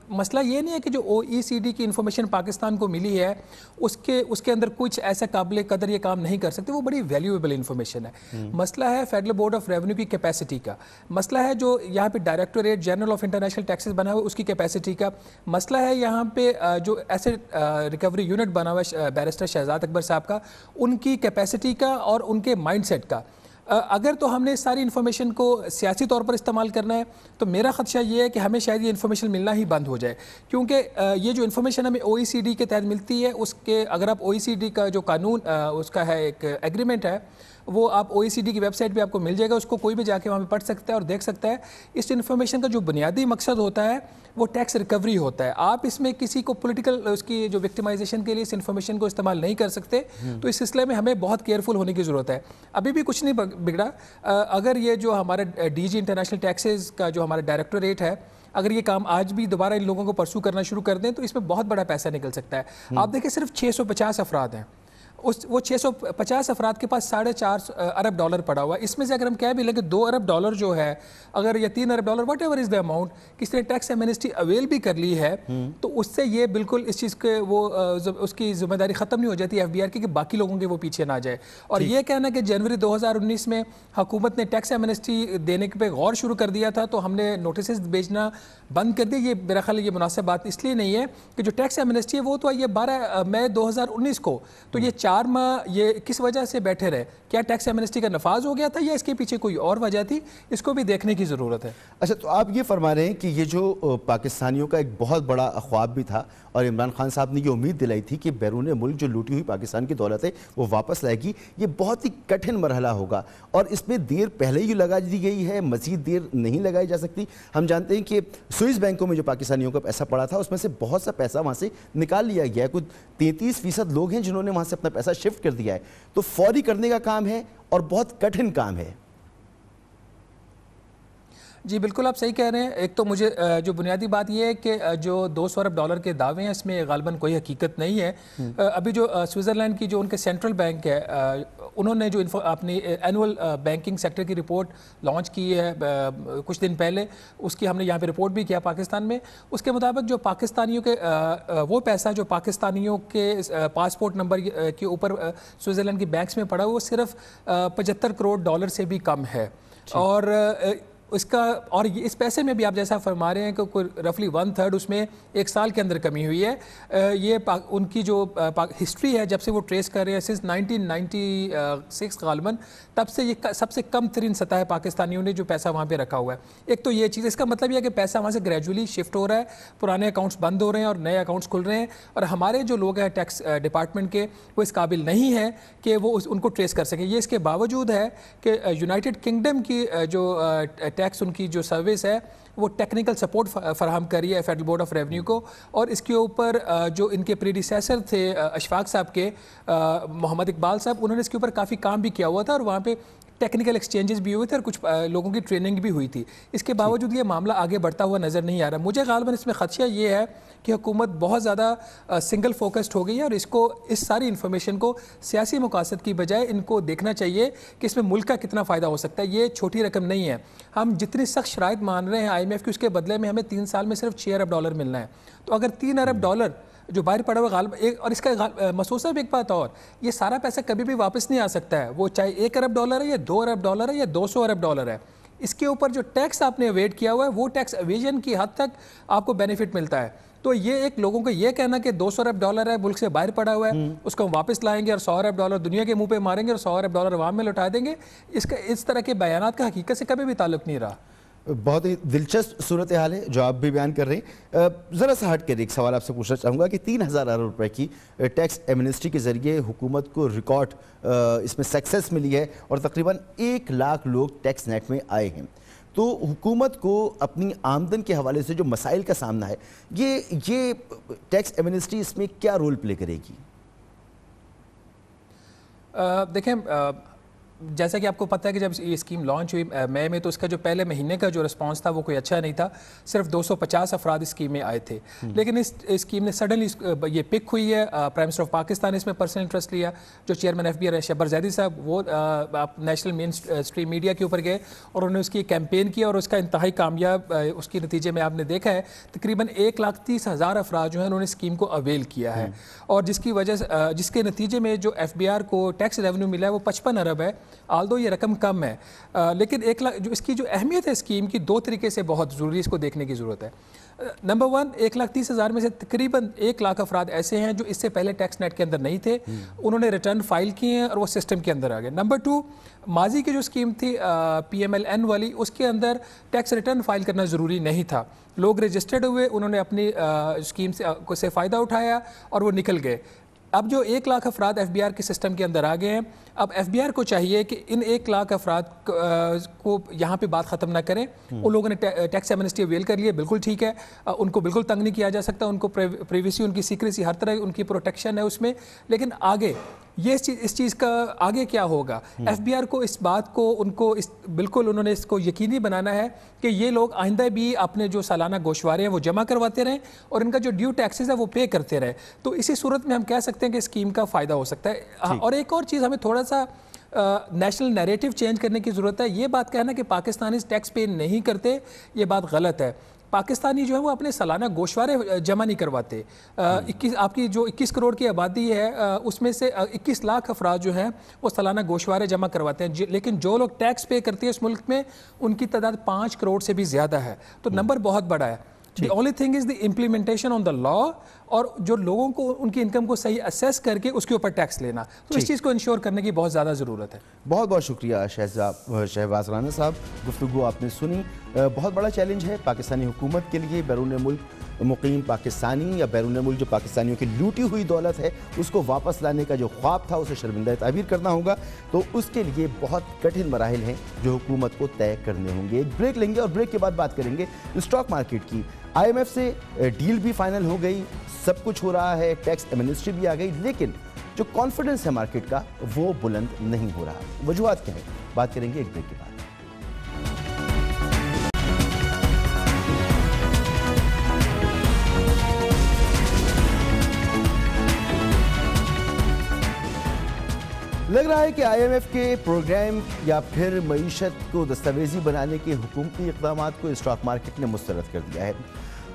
مسئلہ یہ نہیں ہے کہ جو او ای سی ڈی کی انفارمیشن پاکستان کو ملی ہے اس کے اندر کچھ ایسا قابل قدر یہ کام نہیں کر سکتے. وہ بڑی ویلیویبل انفارمیشن ہے. مسئلہ ہے فیڈرل بورڈ آف ریونیو کی کیپیسٹی کا, مسئلہ ہے جو یہاں پہ directorate general of international taxes بنا ہوا ہے اس کی کیپیسٹی کا, مسئلہ ہے یہاں پہ جو ایسٹ ریکوری یونٹ بنا ہوا ہے بیرسٹر شہزاد اکبر صاحب کا, ان کی کیپیسٹی کا اور ان کے مائنڈ سیٹ کا. اگر تو ہم نے ساری انفارمیشن کو سیاسی طور پر استعمال کرنا ہے تو میرا خدشہ یہ ہے کہ ہمیں شاید یہ انفارمیشن ملنا ہی بند ہو جائے, کیونکہ یہ جو انفارمیشن ہمیں او ای سی ڈی کے تحت ملتی ہے اس کے اگر آپ او ای سی ڈی کا جو قانون اس کا ہے ایک ایگریمنٹ ہے وہ آپ او ای سی ڈی کی ویب سائٹ پہ آپ کو مل جائے گا, اس کو کوئی بھی جا کے وہاں پہ پڑھ سکتا ہے اور دیکھ سکتا ہے. اس انفارمیشن کا جو بنیادی مقصد ہوتا ہے وہ ٹیکس ریکوری ہوتا ہے. آپ اس میں کسی کو پولیٹیکل اس کی جو وکٹمائزیشن کے لیے اس انفارمیشن کو استعمال نہیں کر سکتے. تو اس سلسلے میں ہمیں بہت کیئرفل ہونے کی ضرورت ہے. ابھی بھی کچھ نہیں بگڑا. اگر یہ جو ہمارا ڈی جی انٹرنیشنل ٹیکسز کا جو ہمارا ڈائریکٹوریٹ ہے اگر یہ کام آج بھی دوبارہ ان لوگوں کو پرسو کرنا شروع کر دیں تو اس میں بہت بڑا پیسہ نکل سکتا ہے. آپ دیکھیں صرف 650 افراد ہیں, وہ 650 افراد کے پاس $4.5 ارب پڑا ہوا ہے. اس میں سے اگر ہم کہہ بھی لیں کہ $2 ارب جو ہے اگر یہ $3 ارب whatever is the amount کسی نے ٹیکس ایمنسٹی اویل بھی کر لی ہے تو اس سے یہ بالکل اس چیز کے وہ اس کی ذمہ داری ختم نہیں ہو جاتی ایف بی آر کی کہ باقی لوگوں کے وہ پیچھے نہ جائے. اور یہ کہنا کہ جنوری 2019 میں حکومت نے ٹیکس ایمنسٹی دینے پہ غور شروع کر دیا تھا تو ہم نے نوٹسز بھیجنا بند کر دیا, یہ میرا خیال یہ مناسب بات اس لیے نہیں ہے کہ جو ٹیکس ایمنسٹی ہے وہ تو یہ 12 مئی 2019 کو, تو یہ 4 ماہ یہ کس وجہ سے بیٹھے رہے؟ کیا ٹیکس ایمنسٹی کا نفاذ ہو گیا تھا یا اس کے پیچھے کوئی اور وجہ تھی؟ اس کو بھی دیکھنے کی ضرورت ہے. اچھا, تو آپ یہ فرما رہے ہیں کہ یہ جو پاکستانیوں کا ایک بہت بڑا خواب بھی تھا اور عمران خان صاحب نے یہ امید دلائی تھی کہ بیرون ملک جو لوٹی ہوئی پاکستان کی دولت ہے وہ واپس لائے گی, یہ بہت ہی کٹھن مرحلہ ہوگا اور اس میں دیر پہلے ہی لگا دی گئی ہے, مزید دیر نہیں لگائی جا سکتی. ہم جانتے ہیں کہ سوئس بینکوں میں جو پاکستانیوں کا پیسہ پڑا تھا اس میں سے بہت سا پیسہ وہاں سے نکال لیا گیا ہے. کچھ 33% لوگ ہیں جنہوں نے وہاں سے اپنا پیسہ شفٹ کر دیا ہے. تو فوری کرنے کا کام ہے اور بہت کٹھن کام ہے. جی بالکل آپ صحیح کہہ رہے ہیں. ایک تو مجھے جو بنیادی بات یہ ہے کہ جو $200 ارب کے دعوے ہیں اس میں غالباً کوئی حقیقت نہیں ہے. ابھی جو سوئٹزرلینڈ کی جو ان کے سینٹرل بینک ہے انہوں نے جو اپنی اینول بینکنگ سیکٹر کی رپورٹ لانچ کی ہے کچھ دن پہلے, اس کی ہم نے یہاں پہ رپورٹ بھی کیا پاکستان میں. اس کے مطابق جو پاکستانیوں کے وہ پیسہ جو پاکستانیوں کے پاسپورٹ نمبر کے اوپر سوئٹزرلینڈ کی بینکس میں پڑا وہ صرف $75 کروڑ سے بھی کم ہے. اور اس کا اور اس پیسے میں بھی آپ جیسا فرما رہے ہیں کہ کوئی رفلی 1/3 اس میں ایک سال کے اندر کمی ہوئی ہے. یہ ان کی جو ہسٹری ہے جب سے وہ ٹریس کر رہے ہیں سنس 1996 غالباً, تب سے یہ سب سے کم ترین سطح ہے پاکستانیوں نے جو پیسہ وہاں پہ رکھا ہوا ہے. ایک تو یہ چیز, اس کا مطلب یہ ہے کہ پیسہ وہاں سے گریجولی شفٹ ہو رہا ہے, پرانے اکاؤنٹس بند ہو رہے ہیں اور نئے اکاؤنٹس کھل رہے ہیں. اور ہمارے جو لوگ ہیں ٹیکس ڈپارٹمنٹ کے وہ اس قابل نہیں ہیں کہ وہ ان کو ٹریس کر سکیں. یہ اس کے باوجود ہے کہ یونائٹڈ کنگڈم کی جو ٹیکس ان کی جو سروس ہے وہ ٹیکنیکل سپورٹ فراہم کری ہے فیڈرل بورڈ آف ریونیو کو, اور اس کے اوپر جو ان کے پریڈیسیسر تھے اشفاق صاحب کے محمد اقبال صاحب, انہوں نے اس کے اوپر کافی کام بھی کیا ہوا تھا اور وہاں پہ ٹیکنیکل ایکسچینجز بھی ہوئے تھے اور کچھ لوگوں کی ٹریننگ بھی ہوئی تھی. اس کے باوجود یہ معاملہ آگے بڑھتا ہوا نظر نہیں آ رہا. مجھے غالباً اس میں خدشہ یہ ہے کہ حکومت بہت زیادہ سنگل فوکسڈ ہو گئی ہے اور اس ساری انفارمیشن کو سیاسی مقاصد کی بجائے ان کو دیکھنا چاہیے کہ اس میں ملک کا کتنا فائدہ ہو سکتا ہے. یہ چھوٹی رقم نہیں ہے. ہم جتنی سخت شرائط مان رہے ہیں IMF کی, اس کے بدلے میں ہمیں 3 سال میں صرف $6 ارب ملنا ہے. تو اگر $3 ارب जो बाहर पड़ा हुआ गालिब एक, और इसका मसूद साहब एक बात और, ये सारा पैसा कभी भी वापस नहीं आ सकता है, वो चाहे $1 अरब है या $2 अरब है या $200 अरब है। इसके ऊपर जो टैक्स आपने अवेड किया हुआ है वो टैक्स एवेजन की हद तक आपको बेनिफिट मिलता है। तो ये एक लोगों को ये कहना कि $200 अरब है, मुल्क से बाहर पड़ा हुआ है, उसको हम वापस लाएंगे और $100 अरब दुनिया के मुंह पे मारेंगे और $100 अरब अवाम में लौटा देंगे, इसका इस तरह के बयानात का हकीकत से कभी भी ताल्लुक नहीं रहा। बहुत ही दिलचस्प सूरत हाल है जो आप भी बयान कर रहे हैं। ज़रा सा हट कर एक सवाल आपसे पूछना चाहूँगा कि 3000 अरब रुपए की टैक्स एमनेस्टी के ज़रिए हुकूमत को रिकॉर्ड इसमें सक्सेस मिली है और तकरीबन 1 लाख लोग टैक्स नेट में आए हैं। तो हुकूमत को अपनी आमदन के हवाले से जो मसाइल का सामना है, ये टैक्स एमनेस्टी इसमें क्या रोल प्ले करेगी? देखें, जैसा कि आपको पता है कि जब ये स्कीम लॉन्च हुई मई में, तो उसका जो पहले महीने का जो रिस्पांस था वो कोई अच्छा नहीं था, सिर्फ 250 अफराद इस स्कीम में आए थे। लेकिन इस स्कीम ने सडनली ये पिक हुई है। प्राइम मिनिस्टर ऑफ पाकिस्तान ने इसमें पर्सनल इंटरेस्ट लिया, जो चेयरमैन FBR है शब्बर जैदी साहब, वो नेशनल मेन स्ट्रीम मीडिया के ऊपर गए और उन्होंने उसकी कैंपेन किया और उसका इंतहाई कामयाब उसके नतीजे में आपने देखा है तकरीबन 1,30,000 अफराद जो है उन्होंने स्कीम को अवेल किया है, और जिसकी वजह से जिसके नतीजे में जो FBR को टैक्स रेवेन्यू मिला है वो 55 अरब है। आल्दो ये रकम कम है, लेकिन 1 लाख जो इसकी जो अहमियत है स्कीम की, 2 तरीके से बहुत ज़रूरी इसको देखने की ज़रूरत है। नंबर 1, 1,30,000 में से तकरीबन 1 लाख अफराद ऐसे हैं जो इससे पहले टैक्स नेट के अंदर नहीं थे, उन्होंने रिटर्न फाइल किए हैं और वो सिस्टम के अंदर आ गए। नंबर 2, माजी की जो स्कीम थी PMLN वाली, उसके अंदर टैक्स रिटर्न फाइल करना ज़रूरी नहीं था, लोग रजिस्टर्ड हुए, उन्होंने अपनी स्कीम से फ़ायदा उठाया और वो निकल गए। अब जो 1 लाख अफराद FBR के सिस्टम के अंदर आ गए हैं, अब FBR को चाहिए कि इन 1 लाख अफराद को यहाँ पे बात ख़त्म ना करें। उन लोगों ने टैक्स एमनेस्टी अवेल कर लिया, बिल्कुल ठीक है, उनको बिल्कुल तंग नहीं किया जा सकता, उनको प्राइवेसी, उनकी सीक्रेसी, हर तरह उनकी प्रोटेक्शन है उसमें। लेकिन आगे ये इस चीज़ का आगे क्या होगा? FBR को इस बात को उनको बिल्कुल उन्होंने इसको यकीनी बनाना है कि ये लोग आइंदा भी अपने जो सालाना गोशवारे हैं वो जमा करवाते रहें और इनका जो ड्यू टैक्सेस है वो पे करते रहें। तो इसी सूरत में हम कह सकते हैं कि स्कीम का फ़ायदा हो सकता है। और एक और चीज़, हमें थोड़ा सा नेशनल नैरेटिव चेंज करने की ज़रूरत है। ये बात कहना कि पाकिस्तानी टैक्स पे नहीं करते, ये बात गलत है। पाकिस्तानी जो है वो अपने सालाना गोशवारे जमा नहीं करवाते। 21 आपकी जो 21 करोड़ की आबादी है उसमें से 21 लाख अफराद जो हैं वो सालाना गोशवारे जमा करवाते हैं, लेकिन जो लोग टैक्स पे करते हैं इस मुल्क में उनकी तादाद 5 करोड़ से भी ज़्यादा है। तो नंबर बहुत बड़ा है। The only thing is the implementation on the law, और जो लोगों को उनकी इनकम को सही असेस करके उसके ऊपर टैक्स लेना, तो इस चीज़ को इंश्योर करने की बहुत ज़्यादा ज़रूरत है। बहुत बहुत शुक्रिया शहबाज राना साहब, गुफ्तगू आपने सुनी। बहुत बड़ा चैलेंज है पाकिस्तानी हुकूमत के लिए। बैरून मुल्क मुकीम पाकिस्तानी या बैरून मुल्क जो पाकिस्तानियों की लूटी हुई दौलत है उसको वापस लाने का जो ख्वाब था उसे शर्मिंदा ताबीर करना होगा, तो उसके लिए बहुत कठिन मराहिल हैं जो हुकूमत को तय करने होंगे। एक ब्रेक लेंगे और ब्रेक के बाद बात करेंगे स्टॉक मार्केट की। IMF से डील भी फाइनल हो गई, सब कुछ हो रहा है, टैक्स एमनेस्टी भी आ गई, लेकिन जो कॉन्फिडेंस है मार्केट का वो बुलंद नहीं हो रहा। वजूहात क्या है, बात करेंगे एक ब्रेक के बाद। लग रहा है कि IMF के प्रोग्राम या फिर मईशत को दस्तावेजी बनाने के हुकूमती इक़दामात को स्टॉक मार्केट ने मुस्तरद कर दिया है।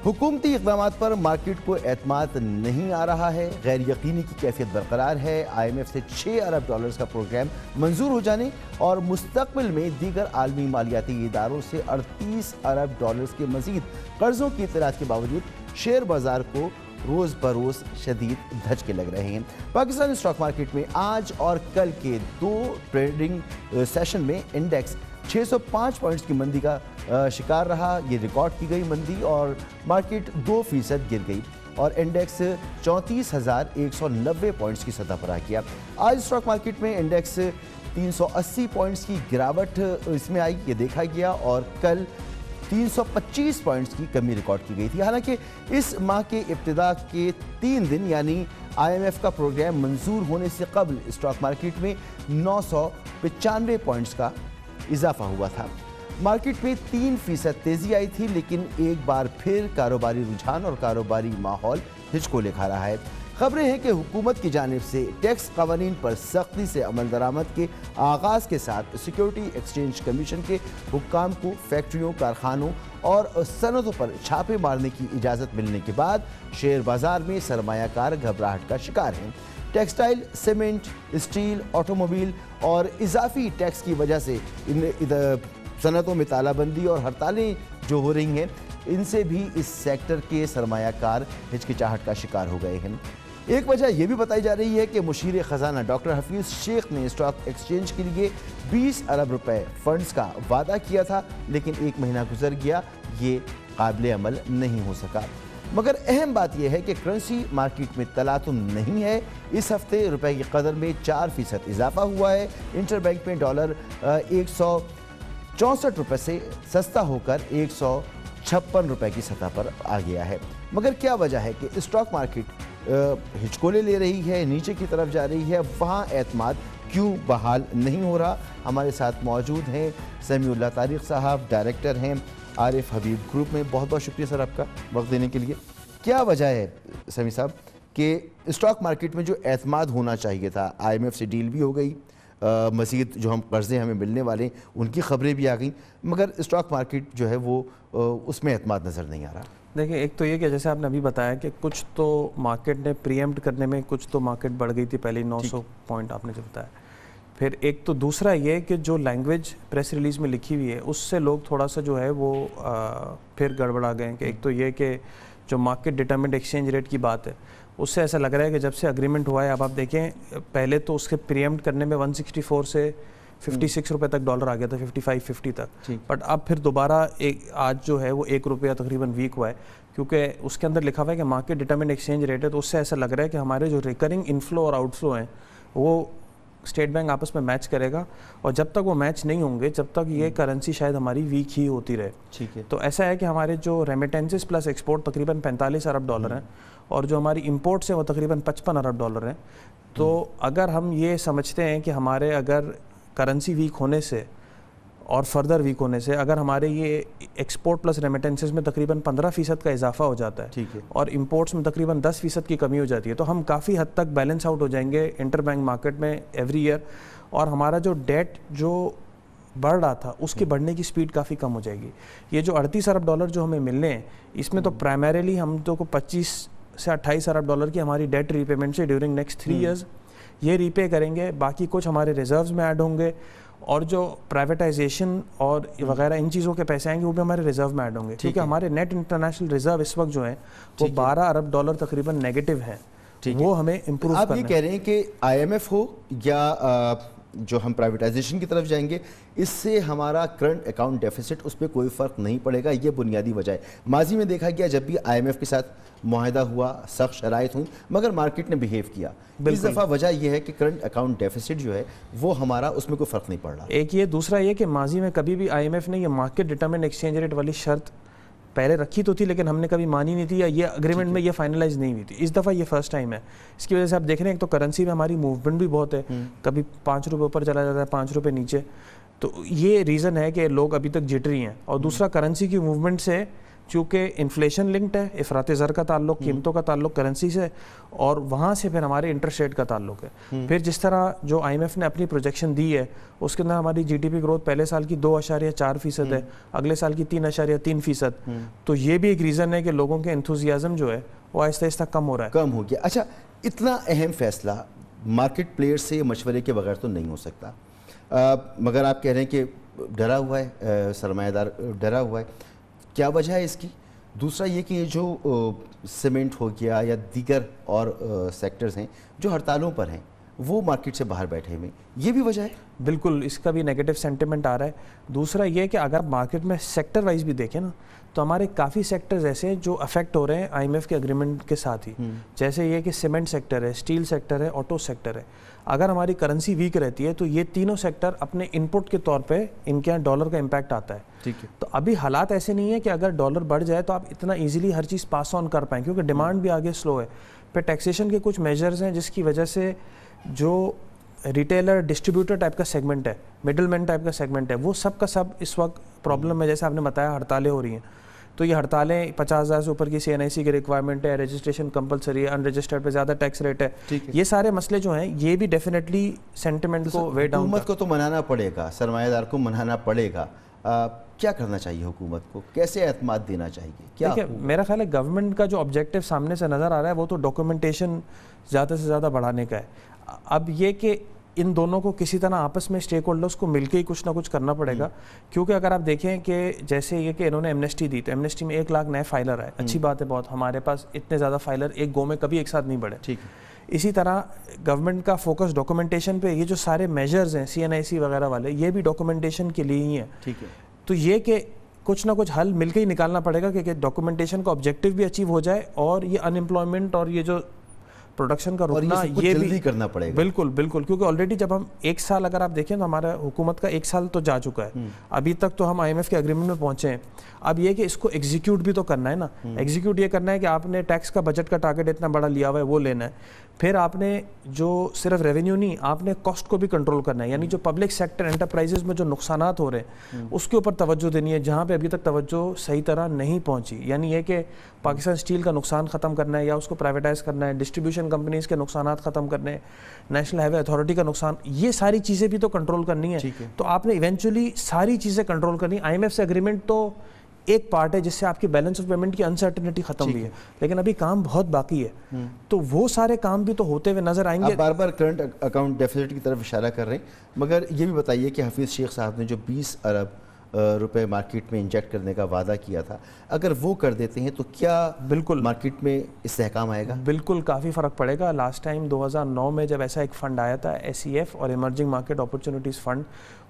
हुकूमती इक़दामात पर मार्केट को एतमाद नहीं आ रहा है, गैर यकीनी की कैफियत बरकरार है। IMF से $6 अरब का प्रोग्राम मंजूर हो जाने और मुस्तक़बिल में दीगर आलमी मालियाती इदारों से $38 अरब के मज़ीद कर्ज़ों की इत्तलात के बावजूद शेयर बाजार को रोज़ बरोज़ शदीद धचके लग रहे हैं। पाकिस्तानी स्टॉक मार्केट में आज और कल के 2 ट्रेडिंग सेशन में इंडेक्स 605 पॉइंट्स की मंदी का शिकार रहा। ये रिकॉर्ड की गई मंदी और मार्केट 2% गिर गई और इंडेक्स 34,190 पॉइंट्स की सतह पर आ गया। आज स्टॉक मार्केट में इंडेक्स 380 पॉइंट्स की गिरावट इसमें आई, ये देखा गया, और कल 325 पॉइंट्स की कमी रिकॉर्ड की गई थी। हालांकि इस माह के इब्तिदा के 3 दिन यानी IMF का प्रोग्राम मंजूर होने से कबल स्टॉक मार्केट में 995 पॉइंट्स का इजाफा हुआ था। मार्केट में 3% तेजी आई थी, लेकिन एक बार फिर कारोबारी रुझान और कारोबारी माहौल हिचकोले खा रहा है। خبریں ہیں کہ حکومت کی جانب سے ٹیکس قوانین پر سختی سے عمل درآمد کے آغاز کے ساتھ سیکیورٹی ایکسچینج کمیشن کے حکام کو فیکٹریوں، کارخانوں اور صنعتوں پر چھاپے مارنے کی اجازت ملنے کے بعد شیئر بازار میں سرمایہ کار گھبراہٹ کا شکار ہیں۔ ٹیکسٹائل، سیمنٹ، اسٹیل، آٹوموبیل اور اضافی ٹیکس کی وجہ سے ان صنعتوں میں تالہ بندی اور ہڑتالیں جو ہو رہی ہیں، ان سے بھی اس سیکٹر کے سرمایہ کار ہچکچاہٹ کا شکار ہو گئے ہیں۔ ایک وجہ یہ بھی بتائی جا رہی ہے کہ مشیر خزانہ ڈاکٹر حفیظ شیخ نے اسٹاک ایکسچینج کے لیے 20 ارب روپے فنڈز کا وعدہ کیا تھا، لیکن ایک مہینہ گزر گیا، یہ قابل عمل نہیں ہو سکا۔ مگر اہم بات یہ ہے کہ کرنسی مارکیٹ میں تلاطم نہیں ہے۔ اس ہفتے روپے کی قدر میں 4% اضافہ ہوا ہے۔ انٹر بینک میں ڈالر 164 روپے سے سستا ہو کر 156 روپے کی سطح پر آ گیا ہے۔ مگر کیا وجہ ہے کہ اسٹاک مارکیٹ ہچکولے لے رہی ہے، نیچے کی طرف جا رہی ہے؟ وہاں اعتماد کیوں بحال نہیں ہو رہا؟ ہمارے ساتھ موجود ہیں سمیع اللہ طارق صاحب، ڈائریکٹر ہیں عارف حبیب گروپ میں۔ بہت بہت شکریہ سر آپ کا وقت دینے کے لیے۔ کیا وجہ ہے سمیع صاحب کہ اسٹاک مارکیٹ میں جو اعتماد ہونا چاہیے تھا، آئی ایم ایف سے ڈیل بھی ہو گئی، مزید جو ہم قرضے ہمیں ملنے والے ہیں ان کی خبریں بھی آ گئیں، مگر اسٹاک مارکیٹ جو ہے وہ اس میں اعتماد نظر نہیں آ رہا؟ دیکھیں، ایک تو یہ کہ جیسے آپ نے ابھی بتایا کہ کچھ تو مارکیٹ نے پری ایمپٹ کرنے میں کچھ تو مارکیٹ بڑھ گئی تھی، پہلے 900 پوائنٹ آپ نے جو بتایا۔ پھر ایک تو دوسرا یہ کہ جو لینگویج پریس ریلیز میں لکھی ہوئی ہے اس سے لوگ تھوڑا سا جو ہے وہ پھر گڑبڑا گئے ہیں کہ ایک تو یہ کہ جو مارکیٹ ڈٹرمنڈ ایکسچینج ریٹ کی بات ہے اس سے ایسا لگ رہا ہے کہ جب سے اگریمنٹ ہوا ہے، اب آپ دیکھیں پہلے تو اس کے پری ایمپٹ کرنے میں 164 سے 56 روپے تک ڈالر آ گیا تھا، 55-50 تک، بٹ اب پھر دوبارہ آج جو ہے وہ 1 روپیہ تقریباً ویک ہوا ہے، کیونکہ اس کے اندر لکھا ہوا ہے کہ مارکیٹ ڈٹرمنڈ ایکسچینج ریٹ ہے، تو اس سے ایسا لگ رہا ہے کہ ہمارے جو ریکرنگ انفلو اور آؤٹ فلو ہیں وہ اسٹیٹ بینک آپس میں میچ کرے گا، اور جب تک وہ میچ نہیں ہوں گے جب تک یہ کرنسی شاید ہماری ویک ہی ہوتی رہے۔ تو ایسا ہے کہ ہمارے جو ریمیٹنسز پلس ایکسپورٹ تقریباً 45 ارب ڈالر ہیں، اور جو ہماری امپورٹس ہیں وہ تقریباً 55 ارب ڈالر ہیں۔ تو اگر ہم یہ سمجھتے ہیں کہ ہمارے اگر کرنسی ویک ہونے سے اور فردر ویک ہونے سے اگر ہمارے یہ ایکسپورٹ پلس ریمیٹنسز میں تقریباً 15% کا اضافہ ہو جاتا ہے اور امپورٹس میں تقریباً 10% کی کمی ہو جاتی ہے، تو ہم کافی حد تک بیلنس آؤٹ ہو جائیں گے انٹر بینک مارکیٹ میں ایوری ایئر، اور ہمارا جو ڈیٹ جو بڑھ رہا تھا اس کی بڑھنے کی سپیڈ کافی کم ہو جائے گی۔ یہ جو 38 ارب ڈالر جو ہمیں ملنے ہیں اس میں تو پرائمریلی ہم تو 25 سے 28 ارب ڈالر کی ہماری ڈیٹ ری پیمنٹ سے ڈیورنگ نیکسٹ 3 ایئرز یہ ری پے کریں گے، باقی کچھ ہمارے ریزروز میں ایڈ ہوں گے، اور جو پرائیویٹائزیشن اور وغیرہ ان چیزوں کے پیسے آئیں گے وہ بھی ہمارے ریزرو میں ایڈ ہوں گے، کیونکہ ہمارے نیٹ انٹرنیشنل ریزرو اس وقت جو ہیں وہ 12 ارب ڈالر تقریباً نیگیٹو ہیں، وہ ہمیں امپروو کرنا ہے۔ آپ یہ کہہ رہے ہیں کہ آئی ایم ایف ہو یا جو ہم پرائیویٹائزیشن کی طرف جائیں گے اس سے ہمارا کرنٹ اکاؤنٹ ڈیفیسٹ اس پہ کوئی فرق نہیں پڑے گا، یہ بنیادی وجہ ہے۔ ماضی میں دیکھا گیا جب بھی آئی ایم ایف کے ساتھ معاہدہ ہوا سخت شرائط ہوئی مگر مارکیٹ نے بیہیو کیا، اس دفعہ وجہ یہ ہے کہ کرنٹ اکاؤنٹ ڈیفیسٹ جو ہے وہ ہمارا اس میں کوئی فرق نہیں پڑ رہا۔ ایک یہ، دوسرا یہ کہ ماضی میں کبھی بھی آئی ایم ایف نے یہ مارکیٹ ڈٹرمنڈ ایکسچینج ریٹ والی شرط پہلے رکھی تو تھی لیکن ہم نے کبھی مانی نہیں تھی یا یہ اگریمنٹ میں یہ فائنلائز نہیں ہوئی تھی، اس دفعہ یہ فرسٹ ٹائم ہے۔ اس کی وجہ سے آپ دیکھ رہے ہیں ایک تو کرنسی میں ہماری موومنٹ بھی بہت ہے، کبھی 5 روپے اوپر چلا جاتا ہے 5 روپے نیچے، تو یہ ریزن ہے کہ لوگ ابھی تک جٹری ہیں۔ اور دوسرا کرنسی کی موومنٹ سے چونکہ انفلیشن لنکڈ ہے، افراط زر کا تعلق، قیمتوں کا تعلق کرنسی سے، اور وہاں سے پھر ہمارے انٹرسٹ ریٹ کا تعلق ہے۔ پھر جس طرح جو آئی ایم ایف نے اپنی پروجیکشن دی ہے اس کے اندر ہماری جی ڈی پی گروتھ پہلے سال کی 2.4% ہے، اگلے سال کی 3.3%، تو یہ بھی ایک ریزن ہے کہ لوگوں کے انتھوزیازم جو ہے وہ آہستہ آہستہ کم ہو رہا ہے، کم ہو گیا۔ اچھا، اتنا اہم فیصلہ مارکیٹ پلیئر سے مشورے کے بغیر تو نہیں ہو سکتا، مگر آپ کہہ رہے ہیں کہ ڈرا ہوا ہے، سرمایہ دار ڈرا ہوا ہے، کیا وجہ ہے اس کی؟ دوسرا یہ کہ یہ جو سیمنٹ ہو گیا یا دیگر اور سیکٹرز ہیں جو ہڑتالوں پر ہیں وہ مارکیٹ سے باہر بیٹھے ہوئے، یہ بھی وجہ ہے؟ بالکل، اس کا بھی نیگیٹو سینٹیمنٹ آ رہا ہے۔ دوسرا یہ کہ اگر مارکیٹ میں سیکٹر وائز بھی دیکھیں نا تو ہمارے کافی سیکٹرز ایسے ہیں جو افیکٹ ہو رہے ہیں آئی ایم ایف کے اگریمنٹ کے ساتھ ہی، جیسے یہ کہ سیمنٹ سیکٹر ہے، اسٹیل سیکٹر ہے، آٹو سیکٹر ہے۔ اگر ہماری کرنسی ویک رہتی ہے تو یہ تینوں سیکٹر اپنے ان پٹ کے طور پہ ان کے یہاں ڈالر کا امپیکٹ آتا ہے۔ تو ابھی حالات ایسے نہیں ہے کہ اگر ڈالر بڑھ جائے تو آپ اتنا ایزیلی ہر چیز پاس آن کر پائیں، کیونکہ ڈیمانڈ بھی آگے سلو ہے۔ پھر ٹیکسیشن کے کچھ میجرز ہیں جس کی وجہ سے جو ریٹیلر ڈسٹریبیوٹر ٹائپ کا سیگمنٹ ہے، مڈل مین ٹائپ کا سیگمنٹ ہے، وہ سب کا سب اس وقت پرابلم ہے، جیسے آپ نے بتایا ہڑتالیں ہو رہی ہیں۔ تو یہ ہڑتالیں 50,000 سے اوپر کی CNIC کی ریکوائرمنٹ ہے, رجسٹریشن کمپلسری ہے, ان رجسٹرڈ پہ زیادہ ٹیکس ریٹ ہے, یہ سارے مسئلے جو ہیں یہ بھی ڈیفینیٹلی سینٹیمنٹ کو وے ڈاؤن. حکومت کو تو منانا پڑے گا, سرمایہ دار کو منانا پڑے گا, کیا کرنا چاہیے حکومت کو, کیسے اعتماد دینا چاہیے؟ کیا میرا خیال ہے گورنمنٹ کا جو آبجیکٹیو سامنے سے نظر آ رہا ہے وہ تو ڈاکومنٹیشن زیادہ سے زیادہ بڑھانے کا ہے. اب یہ کہ ان دونوں کو کسی طرح آپس میں اسٹیک ہولڈرز کو مل کے ہی کچھ نہ کچھ کرنا پڑے گا, کیونکہ اگر آپ دیکھیں کہ جیسے یہ کہ انہوں نے ایمنیسٹی دی تو ایمنیسٹی میں 1 لاکھ نئے فائلر آئے, اچھی بات ہے بہت, ہمارے پاس اتنے زیادہ فائلر ایک گو میں کبھی ایک ساتھ نہیں بڑھے. اسی طرح گورنمنٹ کا فوکس ڈاکومنٹیشن پہ, یہ جو سارے میجرز ہیں CNIC وغیرہ والے یہ بھی ڈاکومنٹیشن کے لیے ہی ہیں. تو یہ کہ کچھ نہ کچھ حل مل کے ہی نکالنا پڑے گا کہ ڈاکومنٹیشن کا آبجیکٹیو بھی اچیو ہو جائے اور یہ ان امپلائمنٹ اور یہ جو پروڈکشن کا رکنا یہ بھی کرنا پڑے گا. بالکل بالکل, کیونکہ آلریڈی جب ہم 1 سال اگر آپ دیکھیں تو ہمارا حکومت کا 1 سال تو جا چکا ہے, ابھی تک تو ہم IMF کے اگریمنٹ میں پہنچے ہیں. اب یہ کہ اس کو ایگزیکیوٹ بھی تو کرنا ہے نا, ایگزیکیوٹ یہ کرنا ہے کہ آپ نے ٹیکس کا بجٹ کا ٹارگٹ اتنا بڑا لیا ہوا ہے وہ لینا ہے, پھر آپ نے جو صرف ریونیو نہیں, آپ نے کاسٹ کو بھی کنٹرول کرنا ہے, یعنی جو پبلک سیکٹر انٹرپرائزز میں جو نقصانات ہو رہے ہیں اس کے اوپر توجہ دینی ہے جہاں پہ ابھی تک توجہ صحیح طرح نہیں پہنچی. یعنی یہ کہ پاکستان اسٹیل کا نقصان ختم کرنا ہے یا اس کو پرائیویٹائز کرنا ہے, ڈسٹریبیوشن کمپنیز کے نقصانات ختم کرنے, نیشنل ہائی وے اتھارٹی کا نقصان, یہ ساری چیزیں بھی تو کنٹرول کرنی ہے. تو آپ نے ایونچولی ساری چیزیں کنٹرول کرنی. IMF سے اگریمنٹ تو ایک پارٹ ہے جس سے آپ کی بیلنس آف پیمنٹ کی انسرٹنٹی ختم ہوئی ہے, لیکن ابھی کام بہت باقی ہے, تو وہ سارے کام بھی تو ہوتے ہوئے نظر آئیں گے. آپ بار بار کرنٹ اکاؤنٹ ڈیفیسٹ کی طرف اشارہ کر رہے ہیں, مگر یہ بھی بتائیے کہ حفیظ شیخ صاحب نے جو 20 ارب روپے مارکیٹ میں انجیکٹ کرنے کا وعدہ کیا تھا, اگر وہ کر دیتے ہیں تو کیا بالکل مارکیٹ میں استحکام آئے گا؟ بالکل کافی فرق پڑے گا. لاسٹ ٹائم 2009 میں جب ایسا ایک فنڈ آیا تھا SEF اور ایمرجنگ مارکیٹ اپرچونٹیز فنڈ,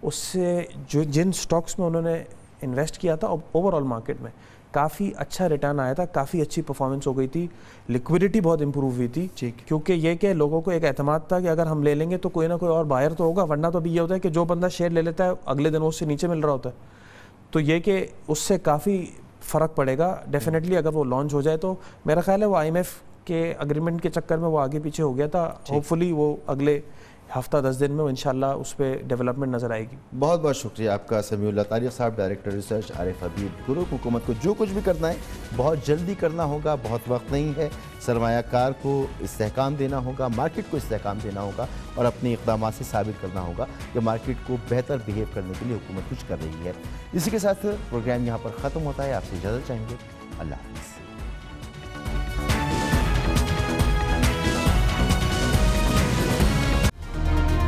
اس سے جو جن سٹاکس میں انہوں نے انویسٹ کیا تھا اوور آل مارکیٹ میں کافی اچھا ریٹرن آیا تھا, کافی اچھی پرفارمنس ہو گئی تھی, لیکوڈیٹی بہت امپروو ہوئی تھی, کیونکہ یہ کہ لوگوں کو ایک اعتماد تھا کہ اگر ہم لے لیں گے تو کوئی نہ کوئی اور بائر تو ہوگا, ورنہ تو ابھی یہ ہوتا ہے کہ جو بندہ شیئر لے لیتا ہے اگلے دن اس سے نیچے مل رہا ہوتا ہے. تو یہ کہ اس سے کافی فرق پڑے گا ڈیفینیٹلی اگر وہ لانچ ہو جائے. تو میرا خیال ہے وہ IMF کے اگریمنٹ کے چکر میں وہ آگے پیچھے ہو گیا تھا, ہوپ فلی وہ اگلے ہفتہ 10 دن میں انشاءاللہ اس پہ ڈیولپمنٹ نظر آئے گی. بہت بہت شکریہ آپ کا سمیع اللہ طارق صاحب, ڈائریکٹر ریسرچ عارف حبیب گروپ. حکومت کو جو کچھ بھی کرنا ہے بہت جلدی کرنا ہوگا, بہت وقت نہیں ہے. سرمایہ کار کو استحکام دینا ہوگا, مارکیٹ کو استحکام دینا ہوگا اور اپنے اقدامات سے ثابت کرنا ہوگا کہ مارکیٹ کو بہتر بیہیو کرنے کے لیے حکومت کچھ کر رہی ہے. اسی کے ساتھ پروگرام یہاں پر ختم ہوتا ہے. آپ سے اجازت چاہیں گے. اللہ حافظ.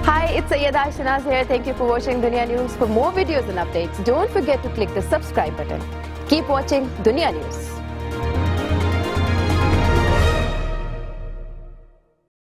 Hi, it's Sayyeda Shanaz here. Thank you for watching Dunya News. For more videos and updates, don't forget to click the subscribe button. Keep watching Dunya News.